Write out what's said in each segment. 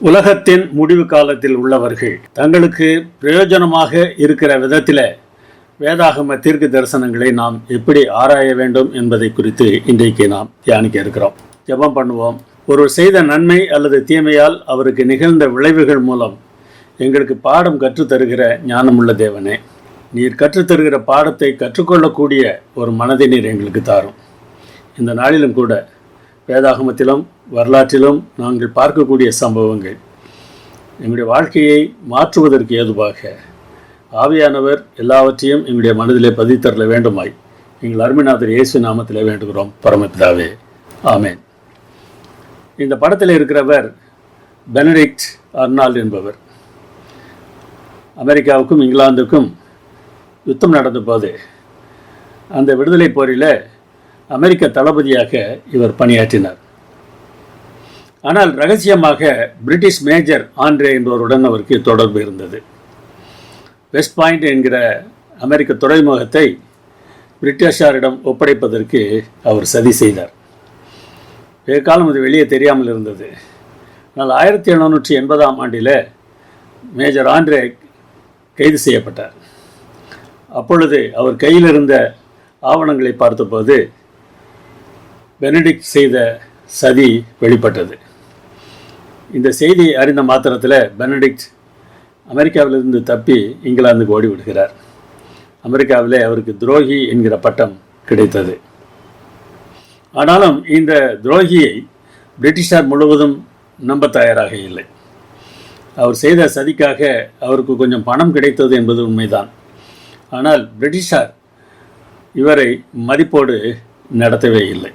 உலகத்தின் முடிவு காலத்தில் உள்ளவர்கள் தங்களுக்கு பிரயோஜனமாக இருக்கிற விதத்தில் வேதாகம தீர்க்க தரிசனங்களை நாம் எப்படி ஆராய வேண்டும் என்பதை குறித்து இன்றைக்கு நாம் தியானிக்க இருக்கிறோம். ஜெபம் பண்ணுவோம். ஒருவர் செய்த நன்மை அல்லது தீமையால் அவருக்கு நிகழ்ந்த விளைவுகள் மூலம் எங்களுக்கு பாடம் கற்றுத்தருகிற ஞானமுள்ள தேவனே, நீர் கற்றுத்தருகிற பாடத்தை கற்றுக்கொள்ளக்கூடிய ஒரு மனதை நீர் எங்களுக்கு தாரும். இந்த நாளிலும் கூட வேதாகமத்திலும் வரலாற்றிலும் நாங்கள் பார்க்கக்கூடிய சம்பவங்கள் எங்களுடைய வாழ்க்கையை மாற்றுவதற்கு ஏதுவாக ஆவியானவர் எல்லாவற்றையும் எங்களுடைய மனதிலே பதித்தரல வேண்டுமாய் எங்கள் அருமைநாதர் இயேசு நாமத்திலே வேண்டுகிறோம் பரமபிதாவே, ஆமேன். இந்த படத்தில் இருக்கிறவர் பெனடிக்ட் அர்னால்ட் என்பவர். அமெரிக்காவுக்கும் இங்கிலாந்துக்கும் யுத்தம் நடந்த போது அந்த விடுதலை போரில் அமெரிக்க தளபதியாக இவர் பணியாற்றினார். ஆனால் ரகசியமாக பிரிட்டிஷ் மேஜர் ஆண்ட்ரே என்பவருடன் அவருக்கு தொடர்பு இருந்தது. வெஸ்ட் பாயிண்ட் என்கிற அமெரிக்க துறைமுகத்தை பிரிட்டிஷாரிடம் ஒப்படைப்பதற்கு அவர் சதி செய்தார். வெகு காலம் அது வெளியே தெரியாமல் இருந்தது. ஆனால் 1780ஆம் ஆண்டில் மேஜர் ஆண்ட்ரே கைது செய்யப்பட்டார். அப்பொழுது அவர் கையில் இருந்த ஆவணங்களை பார்த்தபோது பெனடிக்ட் செய்த சதி வெளிப்பட்டது. இந்த செய்தி அறிந்த மாத்திரத்தில் பெனடிக்ட் அமெரிக்காவிலிருந்து தப்பி இங்கிலாந்துக்கு ஓடிவிடுகிறார். அமெரிக்காவிலே அவருக்கு துரோகி என்கிற பட்டம் கிடைத்தது. ஆனாலும் இந்த துரோகியை பிரிட்டிஷார் முழுவதும் நம்ப தயாராக இல்லை. அவர் செய்த சதிக்காக அவருக்கு கொஞ்சம் பணம் கிடைத்தது என்பது உண்மைதான். ஆனால் பிரிட்டிஷார் இவரை மதிப்போடு நடத்தவே இல்லை.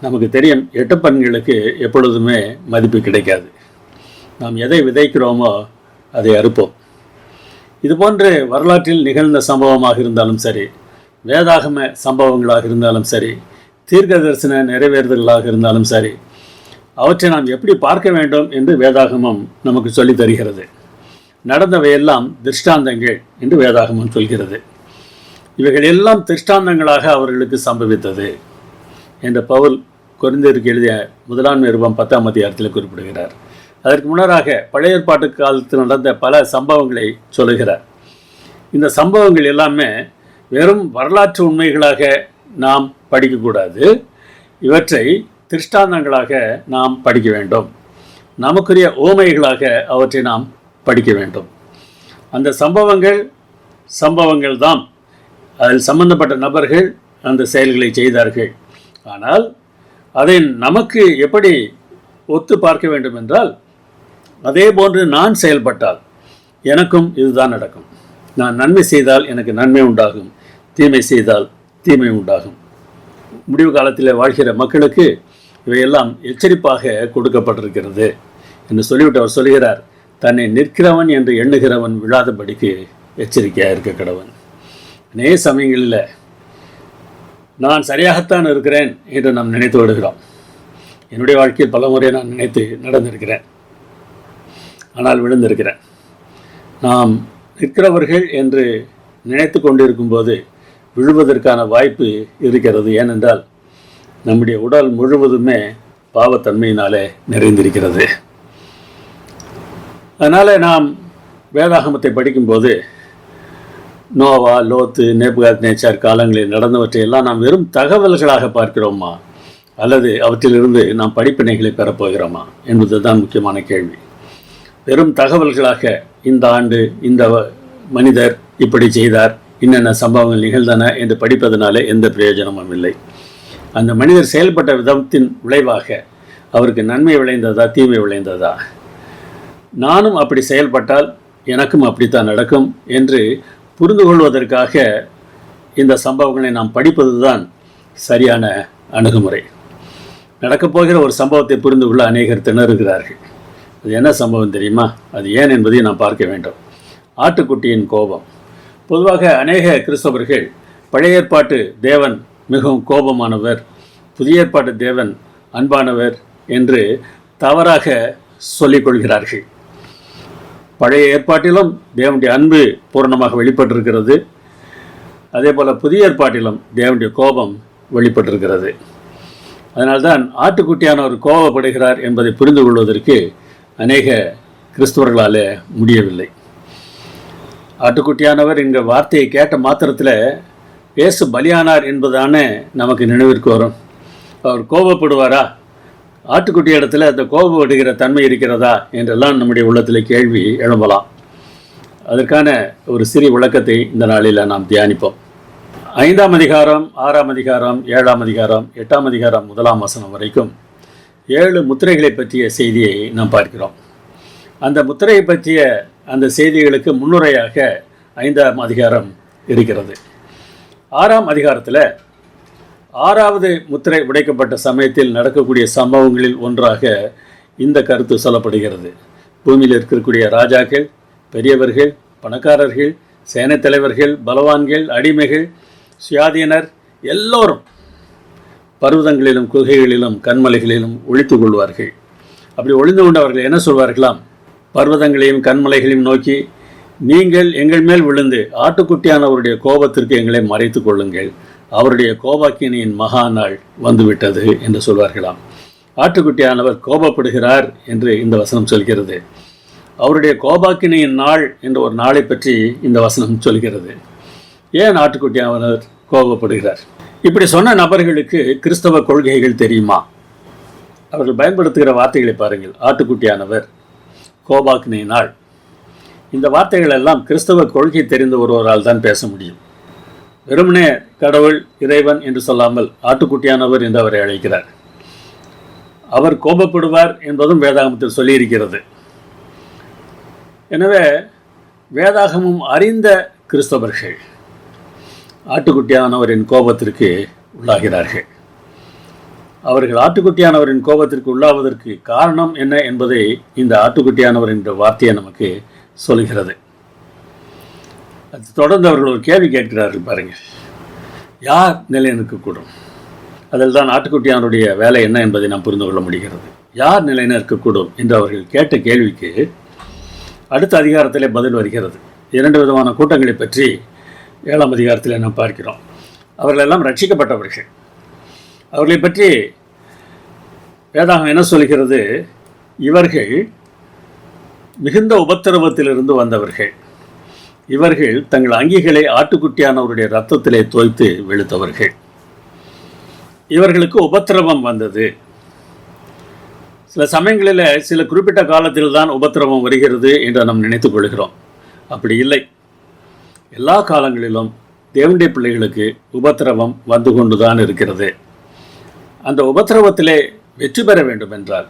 நமக்கு தெரியும், எட்டுப்பன்களுக்கு எப்பொழுதுமே மதிப்பு கிடைக்காது. நாம் எதை விதைக்கிறோமோ அதை அறுப்போம். இதுபோன்று வரலாற்றில் நிகழ்ந்த சம்பவமாக இருந்தாலும் சரி, வேதாகம சம்பவங்களாக இருந்தாலும் சரி, தீர்க்க தரிசன நிறைவேறுதல்களாக இருந்தாலும் சரி, அவற்றை நாம் எப்படி பார்க்க வேண்டும் என்று வேதாகமம் நமக்கு சொல்லித் தருகிறது. நடந்தவையெல்லாம் திருஷ்டாந்தங்கள் என்று வேதாகமம் சொல்கிறது. இவைகள் எல்லாம் திருஷ்டாந்தங்களாக அவர்களுக்கு சம்பவித்தது என்ற பவுல் கொரிந்தியருக்கு எழுதிய 1 நிருபம் 10ஆம் அதிகாரத்தில் குறிப்பிடுகிறார். அதற்கு முன்னராக பழைய ஏற்பாட்டு காலத்தில் நடந்த பல சம்பவங்களை சொல்லுகிறார். இந்த சம்பவங்கள் எல்லாமே வெறும் வரலாற்று உண்மைகளாக நாம் படிக்கக்கூடாது. இவற்றை திருஷ்டாந்தங்களாக நாம் படிக்க வேண்டும். நமக்குரிய ஓமைகளாக அவற்றை நாம் படிக்க வேண்டும். அந்த சம்பவங்கள் தான், அதில் சம்பந்தப்பட்ட நபர்கள் அந்த செயல்களை செய்தார்கள். ஆனால் அதை நமக்கு எப்படி ஒத்து பார்க்க வேண்டும் என்றால், அதே போன்று நான் செயல்பட்டால் எனக்கும் இதுதான் நடக்கும். நான் நன்மை செய்தால் எனக்கு நன்மை உண்டாகும், தீமை செய்தால் தீமை உண்டாகும். முடிவு காலத்தில் வாழ்கிற மக்களுக்கு இவையெல்லாம் எச்சரிப்பாக கொடுக்கப்பட்டிருக்கிறது என்று சொல்லிவிட்டு அவர் சொல்கிறார், தன்னை நிற்கிறவன் என்று எண்ணுகிறவன் விழாதபடிக்கு எச்சரிக்கையாக இருக்க கடவன். அநேக சமயங்களில் நான் சரியாகத்தான் இருக்கிறேன் என்று நாம் நினைத்து விடுகிறோம். என்னுடைய வாழ்க்கையில் பல முறை நான் நினைத்து நடந்திருக்கிறேன், ஆனால் விழுந்திருக்கிறேன். நாம் நிற்கிறவர்கள் என்று நினைத்து கொண்டிருக்கும்போது விழுவதற்கான வாய்ப்பு இருக்கிறது. ஏனென்றால் நம்முடைய உடல் முழுவதுமே பாவத்தன்மையினாலே நிறைந்திருக்கிறது. அதனால் நாம் வேதாகமத்தை படிக்கும்போது நோவா, லோத்து, நேபுகாத்நேச்சார் காலங்களில் நடந்தவற்றை எல்லாம் நாம் வெறும் தகவல்களாக பார்க்கிறோமா, அல்லது அவற்றிலிருந்து நாம் படிப்பினைகளை பெறப்போகிறோமா என்பது தான் முக்கியமான கேள்வி. வெறும் தகவல்களாக இந்த ஆண்டு இந்த மனிதர் இப்படி செய்தார், என்னென்ன சம்பவங்கள் நிகழ்ந்தன என்று படிப்பதனாலே எந்த பிரயோஜனமும் இல்லை. அந்த மனிதர் செயல்பட்ட விதத்தின் விளைவாக அவருக்கு நன்மை விளைந்ததா, தீமை விளைந்ததா, நானும் அப்படி செயல்பட்டால் எனக்கும் அப்படித்தான் நடக்கும் என்று புரிந்து கொள்வதற்காக இந்த சம்பவங்களை நாம் படிப்பது தான் சரியான அணுகுமுறை. நடக்கப் போகிற ஒரு சம்பவத்தை புரிந்து கொள்ள அநேகர் திணறுகிறார்கள். அது என்ன சம்பவம் தெரியுமா? அது ஏன் என்பதை நாம் பார்க்க வேண்டும். ஆட்டுக்குட்டியின் கோபம். பொதுவாக அநேக கிறிஸ்தவர்கள் பழைய ஏற்பாட்டு தேவன் மிகவும் கோபமானவர், புதிய ஏற்பாட்டு தேவன் அன்பானவர் என்று தவறாக சொல்லிக் கொள்கிறார்கள். பழைய ஏற்பாட்டிலும் தேவனுடைய அன்பு பூரணமாக வெளிப்பட்டிருக்கிறது. அதே போல் புதிய ஏற்பாட்டிலும் தேவனுடைய கோபம் வெளிப்பட்டிருக்கிறது. அதனால்தான் ஆட்டுக்குட்டியானவர் கோபப்படுகிறார் என்பதை புரிந்து கொள்வதற்கு அநேக கிறிஸ்தவர்களால் முடியவில்லை. ஆட்டுக்குட்டியானவர் என்கிற வார்த்தையை கேட்ட மாத்திரத்தில் இயேசு பலியானார் என்பதான நமக்கு நினைவிற்கு வரும். அவர் கோபப்படுவாரா? ஆட்டுக்குட்டி இடத்துல அந்த கோபப்படுகிற தன்மை இருக்கிறதா என்றெல்லாம் நம்முடைய உள்ளத்தில் கேள்வி எழும்பலாம். அதற்கான ஒரு சிறிய விளக்கத்தை இந்த நாளில் நாம் தியானிப்போம். 5ஆம் அதிகாரம், 6ஆம் அதிகாரம், 7ஆம் அதிகாரம், 8ஆம் அதிகாரம் 1ஆம் வசனம் வரைக்கும் 7 முத்திரைகளை பற்றிய செய்தியை நாம் பார்க்கிறோம். அந்த முத்திரையை பற்றிய அந்த செய்திகளுக்கு முன்னுரையாக 5ஆம் அதிகாரம் இருக்கிறது. 6ஆம் அதிகாரத்தில் 6வது முத்திரை உடைக்கப்பட்ட சமயத்தில் நடக்கக்கூடிய சம்பவங்களில் ஒன்றாக இந்த கருத்து சொல்லப்படுகிறது. பூமியில் இருக்கக்கூடிய ராஜாக்கள், பெரியவர்கள், பணக்காரர்கள், சேனை தலைவர்கள், பலவான்கள், அடிமைகள், சுயாதீனர் எல்லோரும் பர்வதங்களிலும் குகைகளிலும் கண்மலைகளிலும் ஒளித்து கொள்வார்கள். அப்படி ஒளிந்து கொண்டவர்கள் என்ன சொல்வார்களாம்? பர்வதங்களையும் கண்மலைகளையும் நோக்கி, நீங்கள் எங்கள் மேல் விழுந்து ஆட்டுக்குட்டியானவருடைய கோபத்திற்கு எங்களை மறைத்து கொள்ளுங்கள், அவருடைய கோபாக்கினியின் மகா நாள் வந்துவிட்டது என்று சொல்வார்களாம். ஆட்டுக்குட்டியானவர் கோபப்படுகிறார் என்று இந்த வசனம் சொல்கிறது. அவருடைய கோபாக்கினியின் நாள் என்ற ஒரு நாளை பற்றி இந்த வசனம் சொல்கிறது. ஏன் ஆட்டுக்குட்டியானவர் கோபப்படுகிறார்? இப்படி சொன்ன நபர்களுக்கு கிறிஸ்தவ கொள்கைகள் தெரியுமா? அவர்கள் பயன்படுத்துகிற வார்த்தைகளை பாருங்கள். ஆட்டுக்குட்டியானவர், கோபாக்கினை நாள், இந்த வார்த்தைகள் எல்லாம் கிறிஸ்தவ கொள்கை தெரிந்த ஒருவரால் தான் பேச முடியும். வெறுமனே கடவுள், இறைவன் என்று சொல்லாமல் ஆட்டுக்குட்டியானவர் என்று அவரை அழைக்கிறார். அவர் கோபப்படுவார் என்பதும் வேதாகமத்தில் சொல்லியிருக்கிறது. எனவே வேதாகமும் அறிந்த கிறிஸ்தவர்கள் ஆட்டுக்குட்டியானவரின் கோபத்திற்கு உள்ளாகிறார்கள். அவர்கள் ஆட்டுக்குட்டியானவரின் கோபத்திற்கு உள்ளாவதற்கு காரணம் என்ன என்பதை இந்த ஆட்டுக்குட்டியானவர் என்ற வார்த்தையை நமக்கு சொல்கிறது. அது தொடர்ந்து அவர்கள் ஒரு கேள்வி கேட்கிறார்கள் பாருங்கள். யார் நிலைநிற்கக்கூடும்? அதில் தான் ஆட்டுக்குட்டியானுடைய வேலை என்ன என்பதை நாம் புரிந்து கொள்ள முடிகிறது. யார் நிலைநிற்கக்கூடும் என்று அவர்கள் கேட்ட கேள்விக்கு அடுத்த அதிகாரத்திலே பதில் வருகிறது. 2 விதமான கூட்டங்களை பற்றி 7ஆம் அதிகாரத்தில் நாம் பார்க்கிறோம். அவர்களெல்லாம் ரட்சிக்கப்பட்டவர்கள். அவர்களை பற்றி வேதாகம் என்ன சொல்கிறது? இவர்கள் மிகுந்த உபத்திரவத்திலிருந்து வந்தவர்கள். இவர்கள் தங்கள் அங்கிகளை ஆட்டுக்குட்டியானவருடைய இரத்தத்திலே தோய்த்து வெளுத்தவர்கள். இவர்களுக்கு உபத்திரவம் வந்தது. சில சமயங்களில் சில குறிப்பிட்ட காலத்தில் தான் உபத்திரவம் வருகிறது என்று நாம் நினைத்துக் கொள்கிறோம். அப்படி இல்லை. எல்லா காலங்களிலும் தேவனுடைய பிள்ளைகளுக்கு உபத்திரவம் வந்து கொண்டுதான் இருக்கிறது. அந்த உபத்திரவத்திலே வெற்றி பெற வேண்டும் என்றால்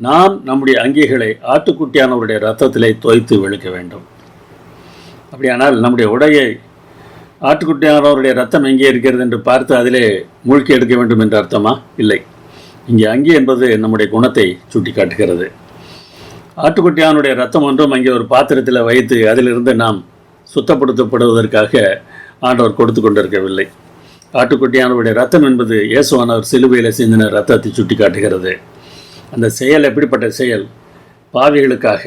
நாம் நம்முடைய அங்கிகளை ஆட்டுக்குட்டியானவருடைய இரத்தத்திலே தோய்த்து வெளுக்க வேண்டும். அப்படியானால் நம்முடைய உடையை ஆட்டுக்குட்டியானவருடைய ரத்தம் எங்கே இருக்கிறது என்று பார்த்து அதிலே மூழ்கி எடுக்க வேண்டும் என்ற அர்த்தமா? இல்லை. இங்கே அங்கி என்பது நம்முடைய குணத்தை சுட்டி காட்டுகிறது. ஆட்டுக்குட்டியானுடைய ரத்தம் ஒன்றும் அங்கே ஒரு பாத்திரத்தில் வைத்து அதிலிருந்து நாம் சுத்தப்படுத்தப்படுவதற்காக ஆண்டவர் கொடுத்து கொண்டிருக்கவில்லை. ஆட்டுக்குட்டியானவருடைய ரத்தம் என்பது இயேசுவானவர் சிலுவையில் சிந்தின ரத்தத்தை சுட்டி காட்டுகிறது. அந்த செயல் எப்படிப்பட்ட செயல்? பாவிகளுக்காக,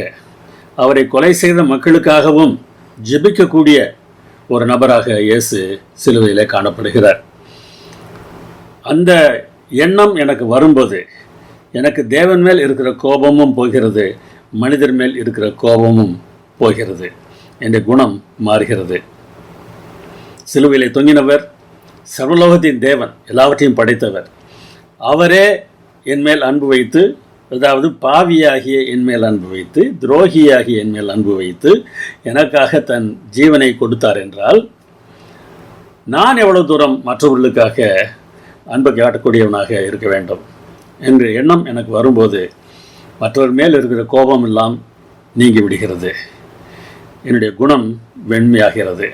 அவரை கொலை செய்த மக்களுக்காகவும் ஜெபிக்கக்கூடிய ஒரு நபராக இயேசு சிலுவையில் காணப்படுகிறார். அந்த எண்ணம் எனக்கு வரும்போது எனக்கு தேவன் மேல் இருக்கிற கோபமும் போகிறது, மனிதர் மேல் இருக்கிற கோபமும் போகிறது, என்ற குணம் மாறுகிறது. சிலுவையிலே தொங்கினவர் சர்வலோகத்தின் தேவன், எல்லாவற்றையும் படைத்தவர். அவரே என்மேல் அன்பு வைத்து, அதாவது பாவியாகிய என்மேல் அன்பு வைத்து, துரோகியாகிய என்மேல் அன்பு வைத்து எனக்காக தன் ஜீவனை கொடுத்தார் என்றால் நான் எவ்வளவு தூரம் மற்றவர்களுக்காக அன்பை காட்டக்கூடியவனாக இருக்க வேண்டும் என்ற எண்ணம் எனக்கு வரும்போது மற்றவர் மேல் இருக்கிற கோபம் எல்லாம் நீங்கி விடுகிறது. என்னுடைய குணம் வெண்மையாகிறது.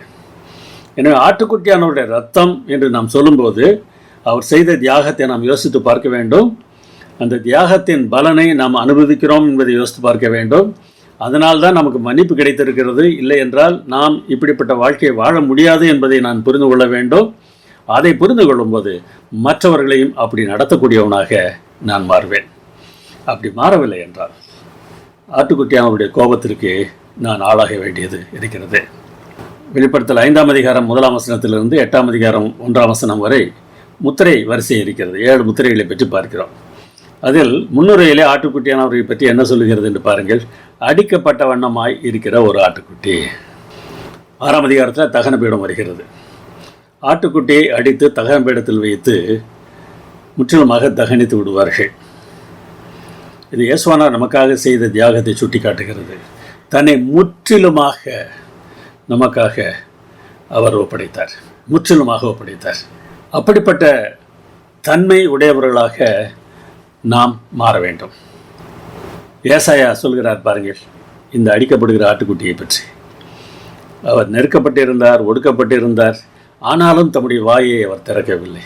எனவே ஆட்டுக்குட்டியானவருடைய ரத்தம் என்று நாம் சொல்லும்போது அவர் செய்த தியாகத்தை நாம் யோசித்து பார்க்க வேண்டும். அந்த தியாகத்தின் பலனை நாம் அனுபவிக்கிறோம் என்பதை யோசித்து பார்க்க வேண்டும். அதனால்தான் நமக்கு மன்னிப்பு கிடைத்திருக்கிறது. இல்லை என்றால் நாம் இப்படிப்பட்ட வாழ்க்கையை வாழ முடியாது என்பதை நான் புரிந்து கொள்ள வேண்டும். அதை புரிந்து கொள்ளும்போது மற்றவர்களையும் அப்படி நடத்தக்கூடியவனாக நான் மாறுவேன். அப்படி மாறவில்லை என்றால் ஆட்டுக்குட்டியானவருடைய கோபத்திற்கு நான் ஆளாக வேண்டியது இருக்கிறது. வெளிப்படுத்தல் 5ஆம் அதிகாரம் 1ஆம் வசனத்திலிருந்து 8ஆம் அதிகாரம் 1ஆம் வசனம் வரை முத்திரை வரிசை இருக்கிறது. 7 முத்திரைகளை பற்றி பார்க்கிறோம். அதில் முன்னுரையிலே ஆட்டுக்குட்டியானவரை பற்றி என்ன சொல்லுகிறது என்று பாருங்கள். அடிக்கப்பட்ட வண்ணமாய் இருக்கிற ஒரு ஆட்டுக்குட்டி. 6ஆம் அதிகாரத்தில் தகன பீடம் வருகிறது. ஆட்டுக்குட்டியை அடித்து தகன பீடத்தில் வைத்து முற்றிலுமாக தகனித்து விடுவார்கள். இது இயேசுவானவர் நமக்காக செய்த தியாகத்தை சுட்டி காட்டுகிறது. தன்னை முற்றிலுமாக நமக்காக அவர் ஒப்படைத்தார், முற்றிலுமாக ஒப்படைத்தார். அப்படிப்பட்ட தன்மை உடையவர்களாக நாம் மாற வேண்டும். ஏசாயா சொல்கிறார் பாருங்கள் இந்த அடிக்கப்படுகிற ஆட்டுக்குட்டியை பற்றி. அவர் நெருக்கப்பட்டிருந்தார், ஒடுக்கப்பட்டிருந்தார், ஆனாலும் தம்முடைய வாயை அவர் திறக்கவில்லை.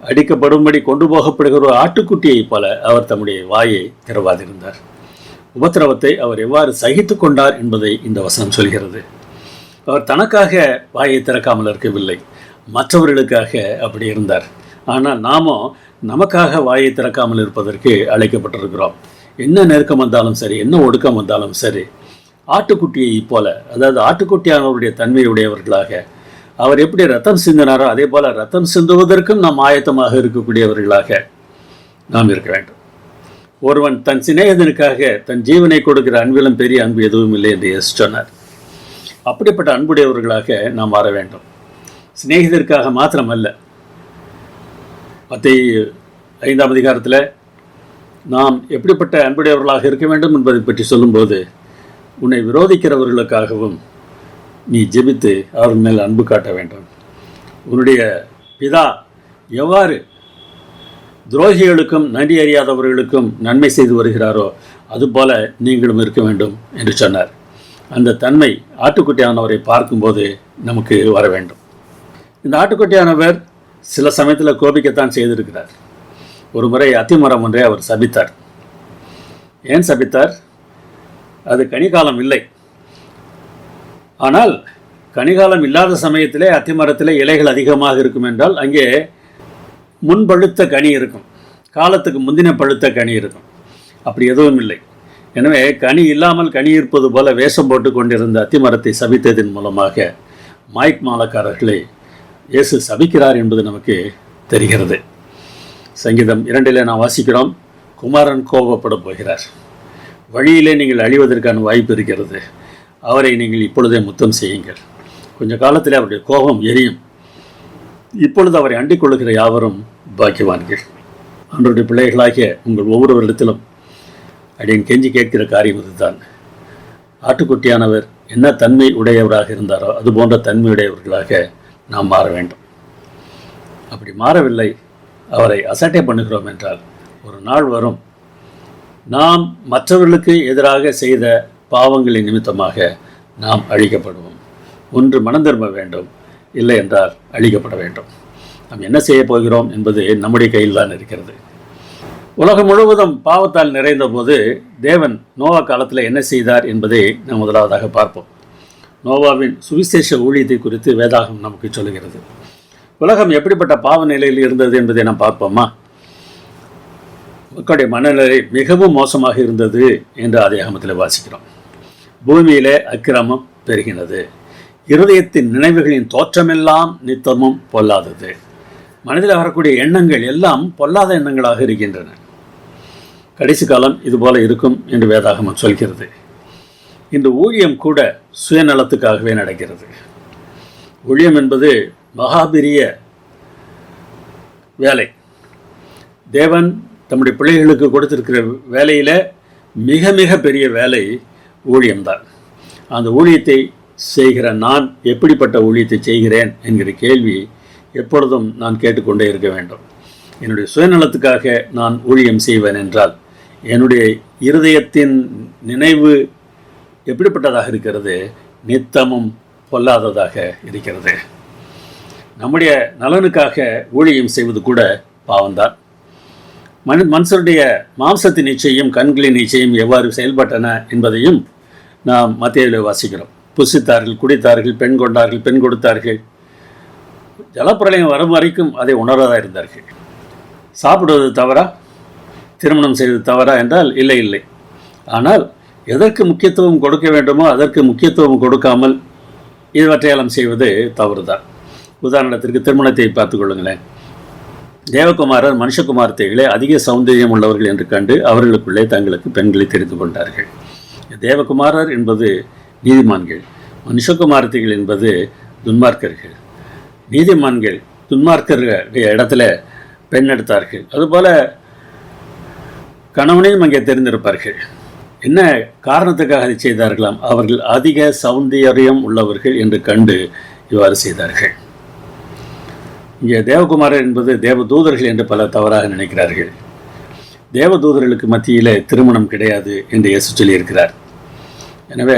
அடிக்கப்படும்படி கொண்டு போகப்படுகிற ஒரு ஆட்டுக்குட்டியைப் போல அவர் தம்முடைய வாயை திறவாதிருந்தார். உபத்திரவத்தை அவர் எவ்வாறு சகித்து கொண்டார் என்பதை இந்த வசனம் சொல்கிறது. அவர் தனக்காக வாயை திறக்காமல் இருக்கவில்லை, மற்றவர்களுக்காக அப்படி இருந்தார். ஆனால் நாமோ நமக்காக வாயை திறக்காமல் இருப்பதற்கு அழைக்கப்பட்டிருக்கிறோம். என்ன நெருக்கம் வந்தாலும் சரி, என்ன ஒடுக்கம் வந்தாலும் சரி, ஆட்டுக்குட்டியை போல, அதாவது ஆட்டுக்குட்டியானவருடைய தன்மையுடையவர்களாக, அவர் எப்படி ரத்தம் சிந்தினாரோ அதே போல ரத்தம் சிந்துவதற்கும் நாம் ஆயத்தமாக இருக்கக்கூடியவர்களாக நாம் இருக்க வேண்டும். ஒருவன் தன் சிநேகிதனுக்காக தன் ஜீவனை கொடுக்கிற அன்பிலும் பெரிய அன்பு எதுவும் இல்லை என்று இயேசு சொன்னார். அப்படிப்பட்ட அன்புடையவர்களாக நாம் மாற வேண்டும். சிநேகிதருக்காக மாத்திரமல்ல. மத்தேயு 5ஆம் அதிகாரத்தில் நாம் எப்படிப்பட்ட அன்புடையவர்களாக இருக்க வேண்டும் என்பதை பற்றி சொல்லும்போது, உன்னை விரோதிக்கிறவர்களுக்காகவும் நீ ஜெபித்து அவர்கள் மேல் அன்பு காட்ட வேண்டும். உன்னுடைய பிதா எவ்வாறு துரோகிகளுக்கும் நன்றி அறியாதவர்களுக்கும் நன்மை செய்து வருகிறாரோ அதுபோல நீங்களும் இருக்க வேண்டும் என்று சொன்னார். அந்த தன்மை ஆட்டுக்குட்டியானவரை பார்க்கும்போது நமக்கு வர வேண்டும். இந்த ஆட்டுக்குட்டியானவர் சில சமயத்தில் கோபிக்கத்தான் செய்திருக்கிறார். ஒரு முறை அத்திமரம் ஒன்றை அவர் சபித்தார். ஏன் சபித்தார்? அது கனிகாலம் இல்லை. ஆனால் கனிகாலம் இல்லாத சமயத்திலே அத்திமரத்திலே இலைகள் அதிகமாக இருக்கும் என்றால் அங்கே முன்பழுத்த கனி இருக்கும், காலத்துக்கு முந்தின பழுத்த கனி இருக்கும். அப்படி எதுவும் இல்லை. எனவே கனி இல்லாமல் கனி இருப்பது போல வேஷம் போட்டு கொண்டிருந்த அத்திமரத்தை சபித்ததின் மூலமாக மாய்க் மாலக்காரர்களை இயேசு சபிக்கிறார் என்பது நமக்கு தெரிகிறது. சங்கீதம் 2 நாம் வாசிக்கிறோம், குமாரன் கோபப்பட போகிறார், வழியிலே நீங்கள் அழிவதற்கான வாய்ப்பு இருக்கிறது, அவரை நீங்கள் இப்பொழுதே முத்தம் செய்யுங்கள். கொஞ்ச காலத்தில் அவருடைய கோபம் எரியும். இப்பொழுது அவரை அண்டிக் கொள்ளுகிற யாவரும் பாக்கியவான்கள். அவருடைய பிள்ளைகளாகிய உங்கள் ஒவ்வொருவரிடத்திலும் அப்படின்னு கெஞ்சி கேட்கிற காரியம் இதுதான். ஆட்டுக்குட்டியானவர் என்ன தன்மை உடையவராக இருந்தாரோ அது போன்ற தன்மையுடையவர்களாக நாம் மாற வேண்டும். அப்படி மாறவில்லை, அவரை அசட்டை பண்ணுகிறோம் என்றால் ஒரு நாள் வரும், நாம் மற்றவர்களுக்கு எதிராக செய்த பாவங்களின் நிமித்தமாக நாம் அழிக்கப்படுவோம். ஒன்று மனம் திரும்ப வேண்டும், இல்லை என்றால் அழிக்கப்பட வேண்டும். நாம் என்ன செய்ய போகிறோம் என்பது நம்முடைய கையில் தான் இருக்கிறது. உலகம் முழுவதும் பாவத்தால் நிறைந்த போது தேவன் நோவா காலத்தில் என்ன செய்தார் என்பதை நாம் முதலாவதாக பார்ப்போம். நோவாவின் சுவிசேஷ ஊழியத்தை குறித்து வேதாகம் நமக்கு சொல்லுகிறது. உலகம் எப்படிப்பட்ட பாவ நிலையில் இருந்தது என்பதை நாம் பார்ப்போமா? மக்களுடைய மனநிலை மிகவும் மோசமாக இருந்தது என்று ஆதியாகமத்தில் வாசிக்கிறோம். பூமியிலே அக்கிரமம் பெருகினது, இருதயத்தின் நினைவுகளின் தோற்றமெல்லாம் நித்தமும் பொல்லாதது. மனதில் வரக்கூடிய எண்ணங்கள் எல்லாம் பொல்லாத எண்ணங்களாக இருக்கின்றன. கடைசி காலம் இதுபோல இருக்கும் என்று வேதாகமம் சொல்கிறது. இந்த ஊழியம் கூட சுயநலத்துக்காகவே நடக்கிறது. ஊழியம் என்பது மகாபெரிய வேலை. தேவன் தம்முடைய பிள்ளைகளுக்கு கொடுத்திருக்கிற வேலையில் மிக மிக பெரிய வேலை ஊழியம்தான். அந்த ஊழியத்தை செய்கிற நான் எப்படிப்பட்ட ஊழியத்தை செய்கிறேன் என்கிற கேள்வி எப்பொழுதும் நான் கேட்டுக்கொண்டே இருக்க வேண்டும். என்னுடைய சுயநலத்துக்காக நான் ஊழியம் செய்வேன் என்றால் என்னுடைய இருதயத்தின் நினைவு எப்படிப்பட்டதாக இருக்கிறது? நித்தமும் பொல்லாததாக இருக்கிறது. நம்முடைய நலனுக்காக ஊழியம் செய்வது கூட பாவம்தான். மனுஷருடைய மாம்சத்தின் நிச்சயம் கண்களின் நிச்சயம் எவ்வாறு செயல்பட்டன என்பதையும் நாம் மத்தேயுவில் வாசிக்கிறோம். புசித்தார்கள், குடித்தார்கள், பெண் கொண்டார்கள், பெண் கொடுத்தார்கள். ஜலப்பிரளயம் வரும் வரைக்கும் அதை உணராத இருந்தார்கள். சாப்பிடுவது தவறா? திருமணம் செய்வது தவறா என்றால் இல்லை இல்லை. ஆனால் எதற்கு முக்கியத்துவம் கொடுக்க வேண்டுமோ அதற்கு முக்கியத்துவம் கொடுக்காமல் இவற்றையெல்லாம் செய்வது தவறு தான். உதாரணத்திற்கு திருமணத்தை பார்த்து கொள்ளுங்களேன். தேவகுமாரர் மனுஷகுமார்த்திகளே அதிக சௌந்தரியம் உள்ளவர்கள் என்று கண்டு அவர்களுக்குள்ளே தங்களுக்கு பெண்களை தெரிந்து கொண்டார்கள். தேவகுமாரர் என்பது நீதிமான்கள், மனுஷகுமார்த்திகள் என்பது துன்மார்க்கர்கள். நீதிமான்கள் துன்மார்க்கர்களுடைய இடத்துல பெண் எடுத்தார்கள். அதுபோல கணவனையும் அங்கே தெரிந்திருப்பார்கள். என்ன காரணத்துக்காக அதை செய்தார்களாம்? அவர்கள் அதிக சௌந்தரியம் உள்ளவர்கள் என்று கண்டு இவ்வாறு செய்தார்கள். இங்கே தேவகுமாரர் என்பது தேவதூதர்கள் என்று பலர் தவறாக நினைக்கிறார்கள். தேவதூதர்களுக்கு மத்தியிலே திருமணம் கிடையாது என்று இயேசு சொல்லியிருக்கிறார். எனவே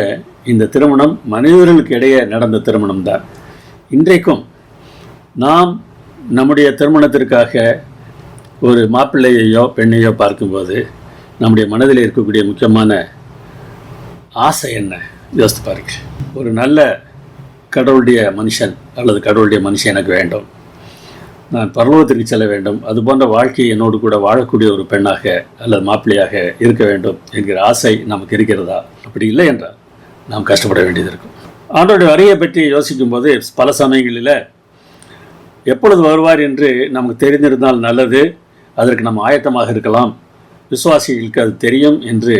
இந்த திருமணம் மனிதர்களுக்கு இடையே நடந்த திருமணம் தான். இன்றைக்கும் நாம் நம்முடைய திருமணத்திற்காக ஒரு மாப்பிள்ளையையோ பெண்ணையோ பார்க்கும்போது நம்முடைய மனதில் இருக்கக்கூடிய முக்கியமான ஆசை என்ன யோசித்து பாருங்கள். ஒரு நல்ல கடவுளுடைய மனுஷன் அல்லது கடவுளுடைய மனுஷன் எனக்கு வேண்டும், நான் பரலோகத்திற்கு செல்ல வேண்டும், அதுபோன்ற வாழ்க்கையை என்னோடு கூட வாழக்கூடிய ஒரு பெண்ணாக அல்லது மாப்பிள்ளையாக இருக்க வேண்டும் என்கிற ஆசை நமக்கு இருக்கிறதா? அப்படி இல்லை என்றால் நாம் கஷ்டப்பட வேண்டியது இருக்கும். ஆண்டோடைய வருகையை பற்றி யோசிக்கும்போது பல சமயங்களில் எப்பொழுது வருவார் என்று நமக்கு தெரிந்திருந்தால் நல்லது, அதற்கு நம்ம ஆயத்தமாக இருக்கலாம், விசுவாசிகளுக்கு அது தெரியும் என்று